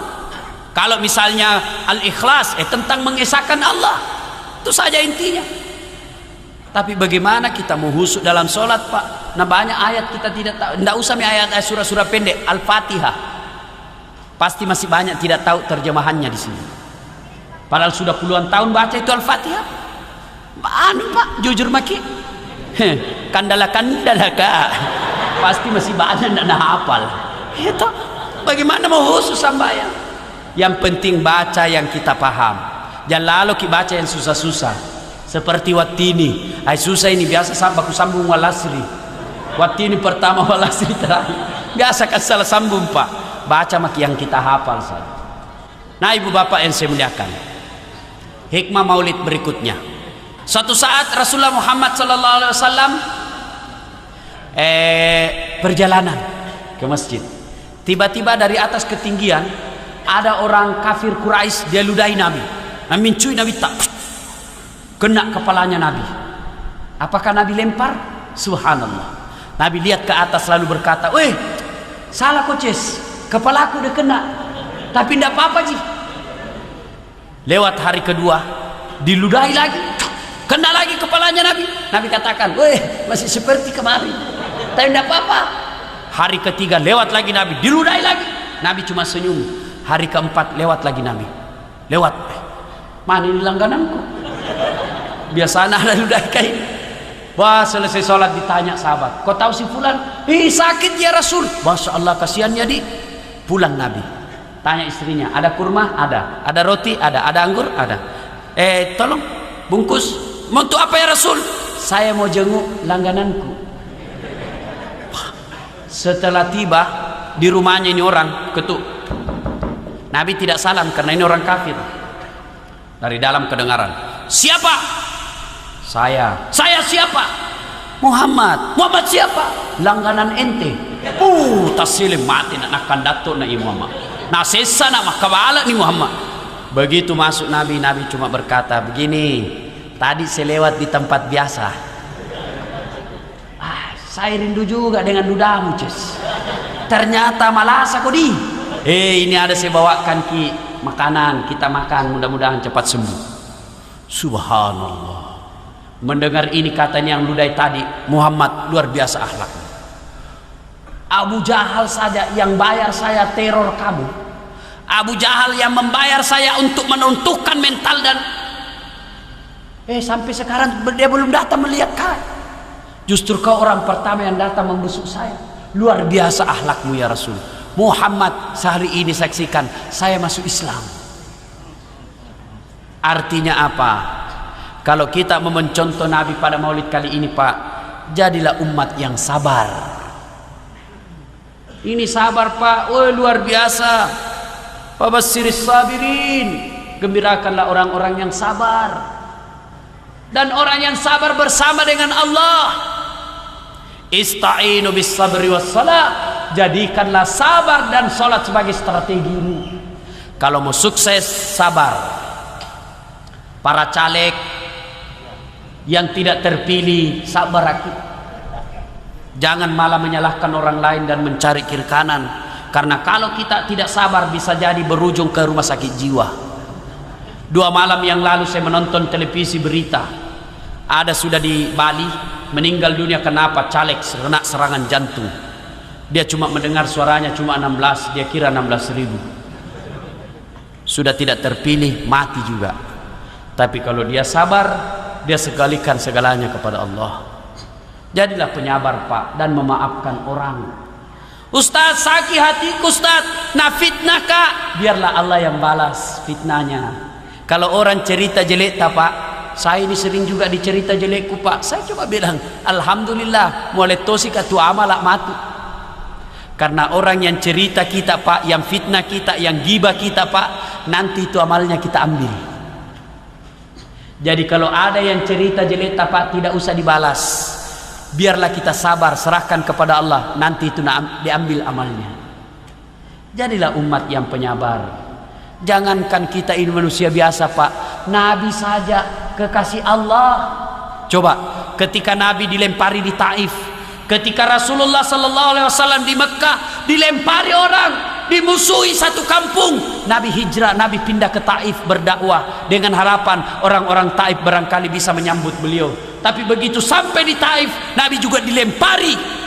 Kalau misalnya al-ikhlas, tentang mengesahkan Allah, itu saja intinya. Tapi bagaimana kita mau husuk dalam sholat, Pak? Nah, banyak ayat kita tidak tahu. Tidak usah ayat surah-surah pendek, Al-Fatihah. Pasti masih banyak tidak tahu terjemahannya di sini. Padahal sudah puluhan tahun baca itu Al-Fatihah. Anu Pak, jujur maki. Kandala-kandalaka. Pasti masih banyak tidak hafal. Itu bagaimana mau khusus sambayang? Yang penting baca yang kita paham. Jangan lalu kita baca yang susah-susah. Seperti Wattini. Susah ini biasa sampai aku sambung walasri. Wattini pertama, walasri terakhir. Biasa kan salah sambung Pak. Baca maki yang kita hafal saja. Nah, ibu bapak yang saya muliakan, hikmah maulid berikutnya. Suatu saat Rasulullah Muhammad SAW perjalanan ke masjid. Tiba-tiba dari atas ketinggian ada orang kafir Quraisy, dia ludahi Nabi. Mencui Nabi, tak kena kepalanya Nabi. Apakah Nabi lempar? Subhanallah. Nabi lihat ke atas lalu berkata, "Weh, salah koces, kepalaku udah kena, tapi tidak apa-apa ji." Lewat hari kedua, diludahi lagi, kena lagi kepalanya Nabi. Nabi katakan, "Weh, masih seperti kemarin, tapi tidak apa-apa." Hari ketiga lewat lagi Nabi, diludahi lagi. Nabi cuma senyum. Hari keempat lewat lagi Nabi, lewat, "Mana ini langgananku? Biasa ada ludahi kain." Wah, selesai sholat ditanya sahabat, "Kau tahu si fulan?" "Sakit ya Rasul." Masya Allah, kasihannya di. Pulang Nabi, tanya istrinya, "Ada kurma?" "Ada." "Ada roti?" "Ada." "Ada anggur?" "Ada." Tolong bungkus." "Mau untuk apa ya Rasul?" "Saya mau jenguk langgananku." Setelah tiba di rumahnya ini orang ketuk. Nabi tidak salam karena ini orang kafir. Dari dalam kedengaran, "Siapa?" "Saya." "Saya siapa?" "Muhammad." "Muhammad siapa?" "Langganan ente." Taslim mati nak kandato na Muhammad. Nah sesa nak makabala ni Muhammad. Begitu masuk Nabi, Nabi cuma berkata begini, "Tadi saya lewat di tempat biasa. Saya rindu juga dengan ludamu, Ces. Ternyata malas aku di. Ini ada saya bawakan ki makanan, kita makan, mudah-mudahan cepat sembuh." Subhanallah. Mendengar ini katanya yang ludahi tadi, Muhammad luar biasa akhlaknya. Abu Jahal saja yang bayar saya teror kamu. Abu Jahal yang membayar saya untuk menuntukkan mental dan sampai sekarang dia belum datang melihat kau. Justru kau orang pertama yang datang membesuk saya. Luar biasa akhlakmu ya Rasul. Muhammad sehari ini saksikan saya masuk Islam. Artinya apa? Kalau kita mau mencontoh Nabi pada maulid kali ini Pak, jadilah umat yang sabar. Ini sabar Pak, luar biasa. Fabasyiris sabirin, gembirakanlah orang-orang yang sabar. Dan orang yang sabar bersama dengan Allah. Ista'inu bis sabri was salat, jadikanlah sabar dan salat sebagai strategimu. Kalau mau sukses, sabar. Para caleg yang tidak terpilih, sabar. Jangan malah menyalahkan orang lain dan mencari kiri kanan. Karena kalau kita tidak sabar bisa jadi berujung ke rumah sakit jiwa. 2 malam yang lalu saya menonton televisi berita. Ada sudah di Bali meninggal dunia kenapa? Caleg kena serangan jantung. Dia cuma mendengar suaranya cuma 16, dia kira 16.000. Sudah tidak terpilih, mati juga. Tapi kalau dia sabar, dia segalikan segalanya kepada Allah. Jadilah penyabar Pak dan memaafkan orang. "Ustaz, sakit hatiku Ustaz, nah fitnah Kak." Biarlah Allah yang balas fitnahnya. Kalau orang cerita jelek Pak, saya ini sering juga dicerita jelekku Pak, saya coba bilang alhamdulillah, mulai tosi katu amalak mati. Karena orang yang cerita kita Pak, yang fitnah kita, yang gibah kita Pak, nanti itu amalnya kita ambil. Jadi kalau ada yang cerita jelek Pak, tidak usah dibalas. Biarlah kita sabar, serahkan kepada Allah, nanti itu diambil amalnya. Jadilah umat yang penyabar. Jangankan kita ini manusia biasa Pak, Nabi saja kekasih Allah. Coba ketika Nabi dilempari di Taif, ketika Rasulullah SAW di Mekah dilempari orang, dimusuhi satu kampung, Nabi hijrah, Nabi pindah ke Taif berdakwah dengan harapan orang-orang Taif barangkali bisa menyambut beliau. Tapi begitu sampai di Taif, Nabi juga dilempari.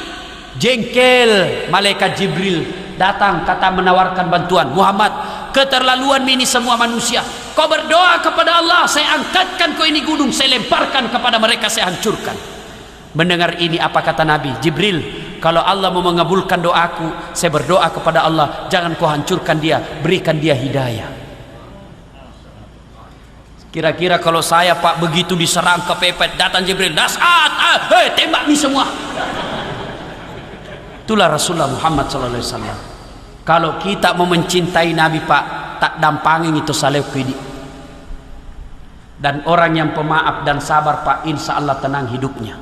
Jengkel malaikat Jibril datang, kata menawarkan bantuan. Muhammad, keterlaluan ini semua manusia. Kau berdoa kepada Allah, saya angkatkan kau ini gunung, saya lemparkan kepada mereka, saya hancurkan. Mendengar ini apa kata Nabi? Jibril, kalau Allah mau mengabulkan doaku, saya berdoa kepada Allah, jangan kau hancurkan dia, berikan dia hidayah. Kira-kira kalau saya Pak begitu diserang kepepet, datang Jibril, dasat, tembak nih semua. Itulah Rasulullah Muhammad SAW. Kalau kita mau mencintai Nabi Pak, tak dampangin itu salewkidi. Dan orang yang pemaaf dan sabar Pak, insya Allah tenang hidupnya.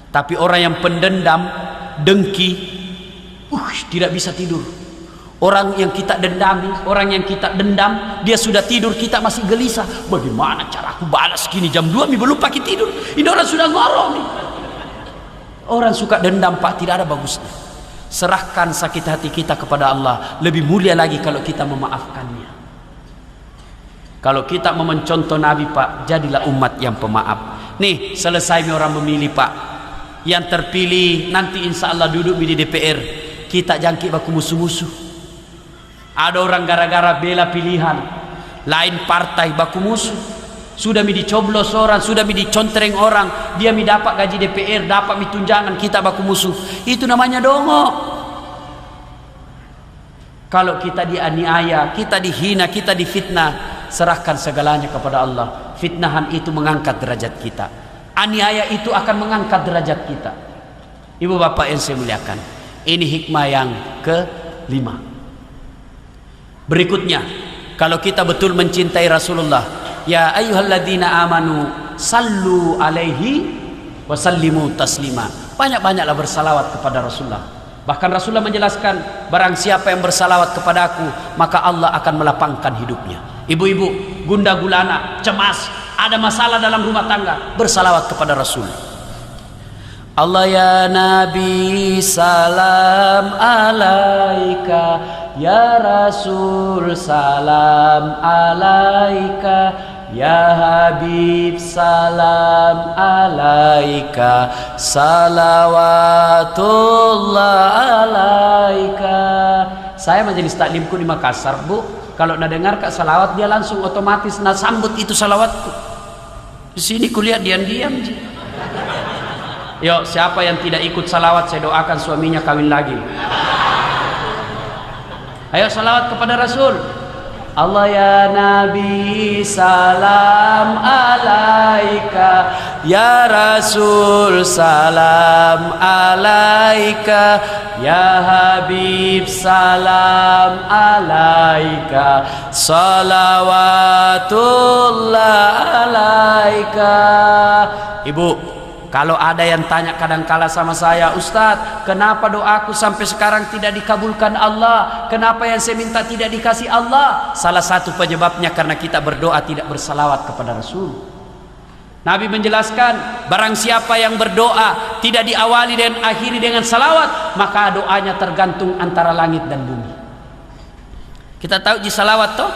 Tapi orang yang pendendam, dengki, tidak bisa tidur. Orang yang kita dendami, orang yang kita dendam, dia sudah tidur, kita masih gelisah. Bagaimana cara aku balas gini jam 2 belum pakai tidur? Ini orang sudah ngorong nih. Orang suka dendam Pak, tidak ada bagusnya. Serahkan sakit hati kita kepada Allah. Lebih mulia lagi kalau kita memaafkannya. Kalau kita mau mencontoh Nabi Pak, jadilah umat yang pemaaf. Nih selesai orang memilih Pak, yang terpilih nanti insya Allah duduk di DPR, kita jangkit baku musuh-musuh. Ada orang gara-gara bela pilihan lain partai baku musuh. Sudah dicoblos orang, sudah dicontreng orang, dia dapat gaji DPR, dapat tunjangan, kita baku musuh. Itu namanya dongo. Kalau kita dianiaya, kita dihina, kita difitnah, serahkan segalanya kepada Allah. Fitnahan itu mengangkat derajat kita, aniaya itu akan mengangkat derajat kita. Ibu bapak yang saya muliakan, ini hikmah yang kelima. Berikutnya, kalau kita betul mencintai Rasulullah, ya ayyuhalladzina amanu sallu alaihi wa sallimu taslima. Banyak-banyaklah bersalawat kepada Rasulullah. Bahkan Rasulullah menjelaskan, barang siapa yang bersalawat kepadaku, maka Allah akan melapangkan hidupnya. Ibu-ibu gunda gulana, cemas, ada masalah dalam rumah tangga, bersalawat kepada Rasul. Allah ya Nabi salam alaika, ya Rasul salam alaika, ya Habib salam alaika, salawatullah alaika. Saya majelis taklimku di Makassar Bu, kalau nak dengar kak salawat dia langsung otomatis nak sambut itu salawatku. Di sini kulihat diam-diam. Yuk, siapa yang tidak ikut salawat, saya doakan suaminya kawin lagi. Ayo salawat kepada Rasul. Allah ya Nabi salam alaika, ya Rasul salam alaika, ya Habib salam alaika, salawatullah alaika. Ibu, kalau ada yang tanya kadangkala sama saya, Ustadz, kenapa doaku sampai sekarang tidak dikabulkan Allah? Kenapa yang saya minta tidak dikasih Allah? Salah satu penyebabnya karena kita berdoa tidak bersalawat kepada Rasul. Nabi menjelaskan, barang siapa yang berdoa tidak diawali dan akhiri dengan salawat, maka doanya tergantung antara langit dan bumi. Kita tahu di salawat toh?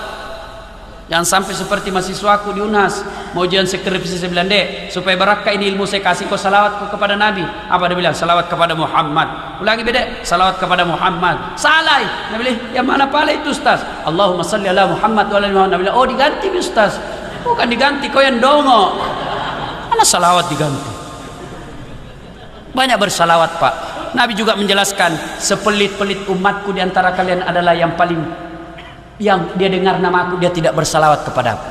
Jangan sampai seperti mahasiswaku di UNHAS mau ujian skripsi, saya bilang, Dek, supaya barakah ini ilmu saya kasih kau salawat kepada Nabi. Apa dia bilang? Salawat kepada Muhammad. Ulangi beda, salawat kepada Muhammad. Salah. Nabi bilang, yang mana pala itu Ustaz? Allahumma salli ala Muhammad wa ala Muhammad. Nabi bilang, oh diganti Ustaz. Bukan diganti, kau yang dongo. Mana salawat diganti? Banyak bersalawat Pak. Nabi juga menjelaskan, sepelit-pelit umatku di antara kalian adalah yang dia dengar namaku dia tidak bersalawat kepadaku.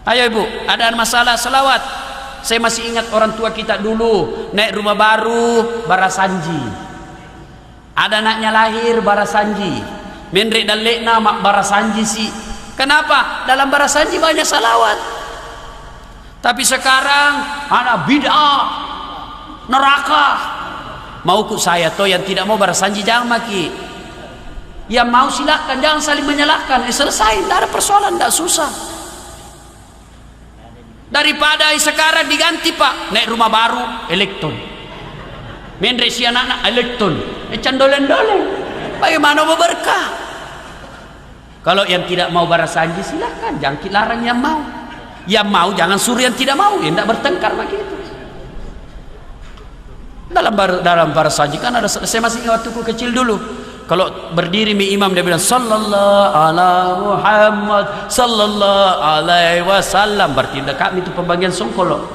Ayo ibu, ada masalah salawat. Saya masih ingat orang tua kita dulu naik rumah baru barasanji. Ada anaknya lahir barasanji. Menrik dan lekna mak barasanji sih. Kenapa? Dalam barasanji banyak salawat. Tapi sekarang ada bid'ah, neraka. Mauku saya toh yang tidak mau barasanji jangan maki. Yang mau silakan, jangan saling menyalahkan. Selesai, tidak ada persoalan, tidak susah. Daripada sekarang diganti Pak, naik rumah baru elektron. Mendre si anak-anak elektron. Candolen-dolen. Bagaimana mau berkah? Kalau yang tidak mau barasanji silahkan, jangan larang yang mau. Yang mau jangan suruh yang tidak mau, yang tidak bertengkar begitu. Dalam barasanji kan ada, saya masih ingat waktu kecil dulu. Kalau berdiri imam dia bilang sallallahu ala Muhammad sallallahu alaihi wasallam, berarti kami itu pembagian songkol loh.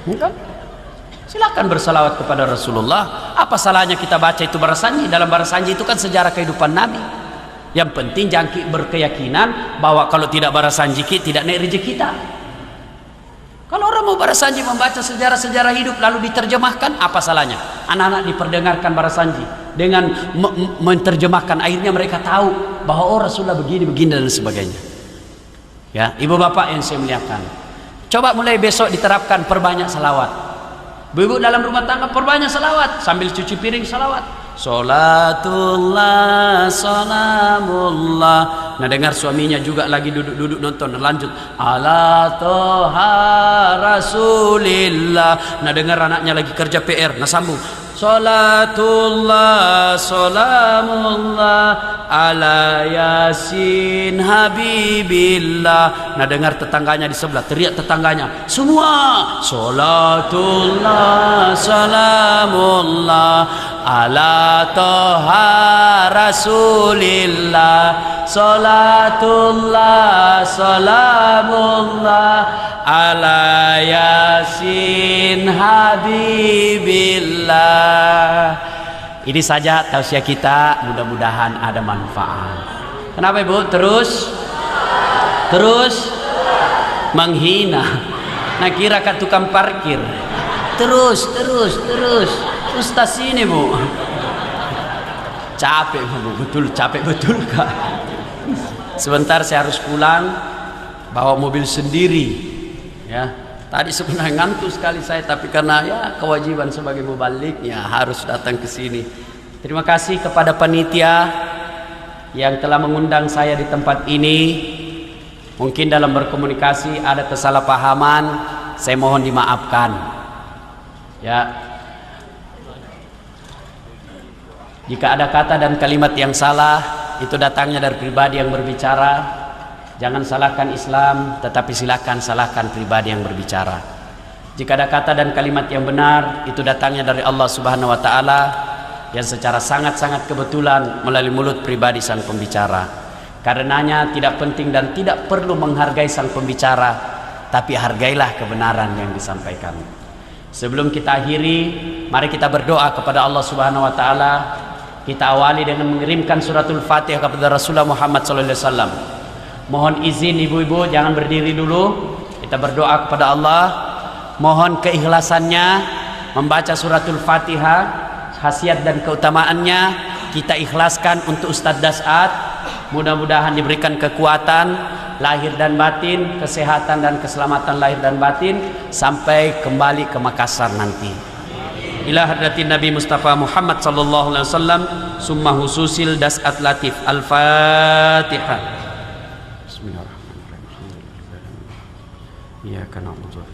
Bukan? Silakan bersalawat kepada Rasulullah. Apa salahnya kita baca itu barasanji? Dalam barasanji itu kan sejarah kehidupan Nabi. Yang penting jangan berkeyakinan bahwa kalau tidak barasanji tidak naik rezeki kita. Kalau orang mau barasanji membaca sejarah-sejarah hidup lalu diterjemahkan, apa salahnya? Anak-anak diperdengarkan barasanji dengan menerjemahkan, akhirnya mereka tahu bahwa oh Rasulullah begini dan sebagainya. Ya, ibu bapak yang saya muliakan, coba mulai besok diterapkan perbanyak salawat. Ibu dalam rumah tangga perbanyak salawat, sambil cuci piring salawat. Salatullah salamullah. Nah dengar suaminya juga lagi duduk-duduk nonton, lanjut ala toha rasulillah. Nah dengar anaknya lagi kerja PR, nah sambung salatullah salamullah ala yasin habibillah. Nah dengar tetangganya di sebelah, teriak tetangganya semua salatullah salamullah ala toha rasulillah salatullah salamullah ala yasin habibillah. Ini saja tausiah kita, mudah-mudahan ada manfaat. Kenapa Ibu? Terus menghina. Nah kira kan tukang parkir. Terus Ustaz ini Bu. Capek Bu, betul capek betul Kak. Sebentar saya harus pulang, bawa mobil sendiri. Ya, tadi sebenarnya ngantuk sekali saya, tapi karena ya kewajiban sebagai mubalik ya harus datang ke sini. Terima kasih kepada panitia yang telah mengundang saya di tempat ini. Mungkin dalam berkomunikasi ada kesalahpahaman, saya mohon dimaafkan. Ya. Jika ada kata dan kalimat yang salah, itu datangnya dari pribadi yang berbicara. Jangan salahkan Islam, tetapi silakan salahkan pribadi yang berbicara. Jika ada kata dan kalimat yang benar, itu datangnya dari Allah Subhanahu wa taala yang secara sangat-sangat kebetulan melalui mulut pribadi sang pembicara. Karenanya tidak penting dan tidak perlu menghargai sang pembicara, tapi hargailah kebenaran yang disampaikan. Sebelum kita akhiri, mari kita berdoa kepada Allah Subhanahu wa taala. Kita awali dengan mengirimkan suratul Fatihah kepada Rasulullah Muhammad SAW. Mohon izin ibu-ibu jangan berdiri dulu. Kita berdoa kepada Allah. Mohon keikhlasannya membaca suratul Fatihah, khasiat dan keutamaannya kita ikhlaskan untuk Ustadz Das'ad. Mudah-mudahan diberikan kekuatan lahir dan batin, kesehatan dan keselamatan lahir dan batin sampai kembali ke Makassar nanti. Ila hadratin Nabi Mustafa Muhammad sallallahu alaihi wasallam, summa hususil Das'ad Latif. Al-Fatihah. Bismillahirrahmanirrahim. Iyyaka na'budu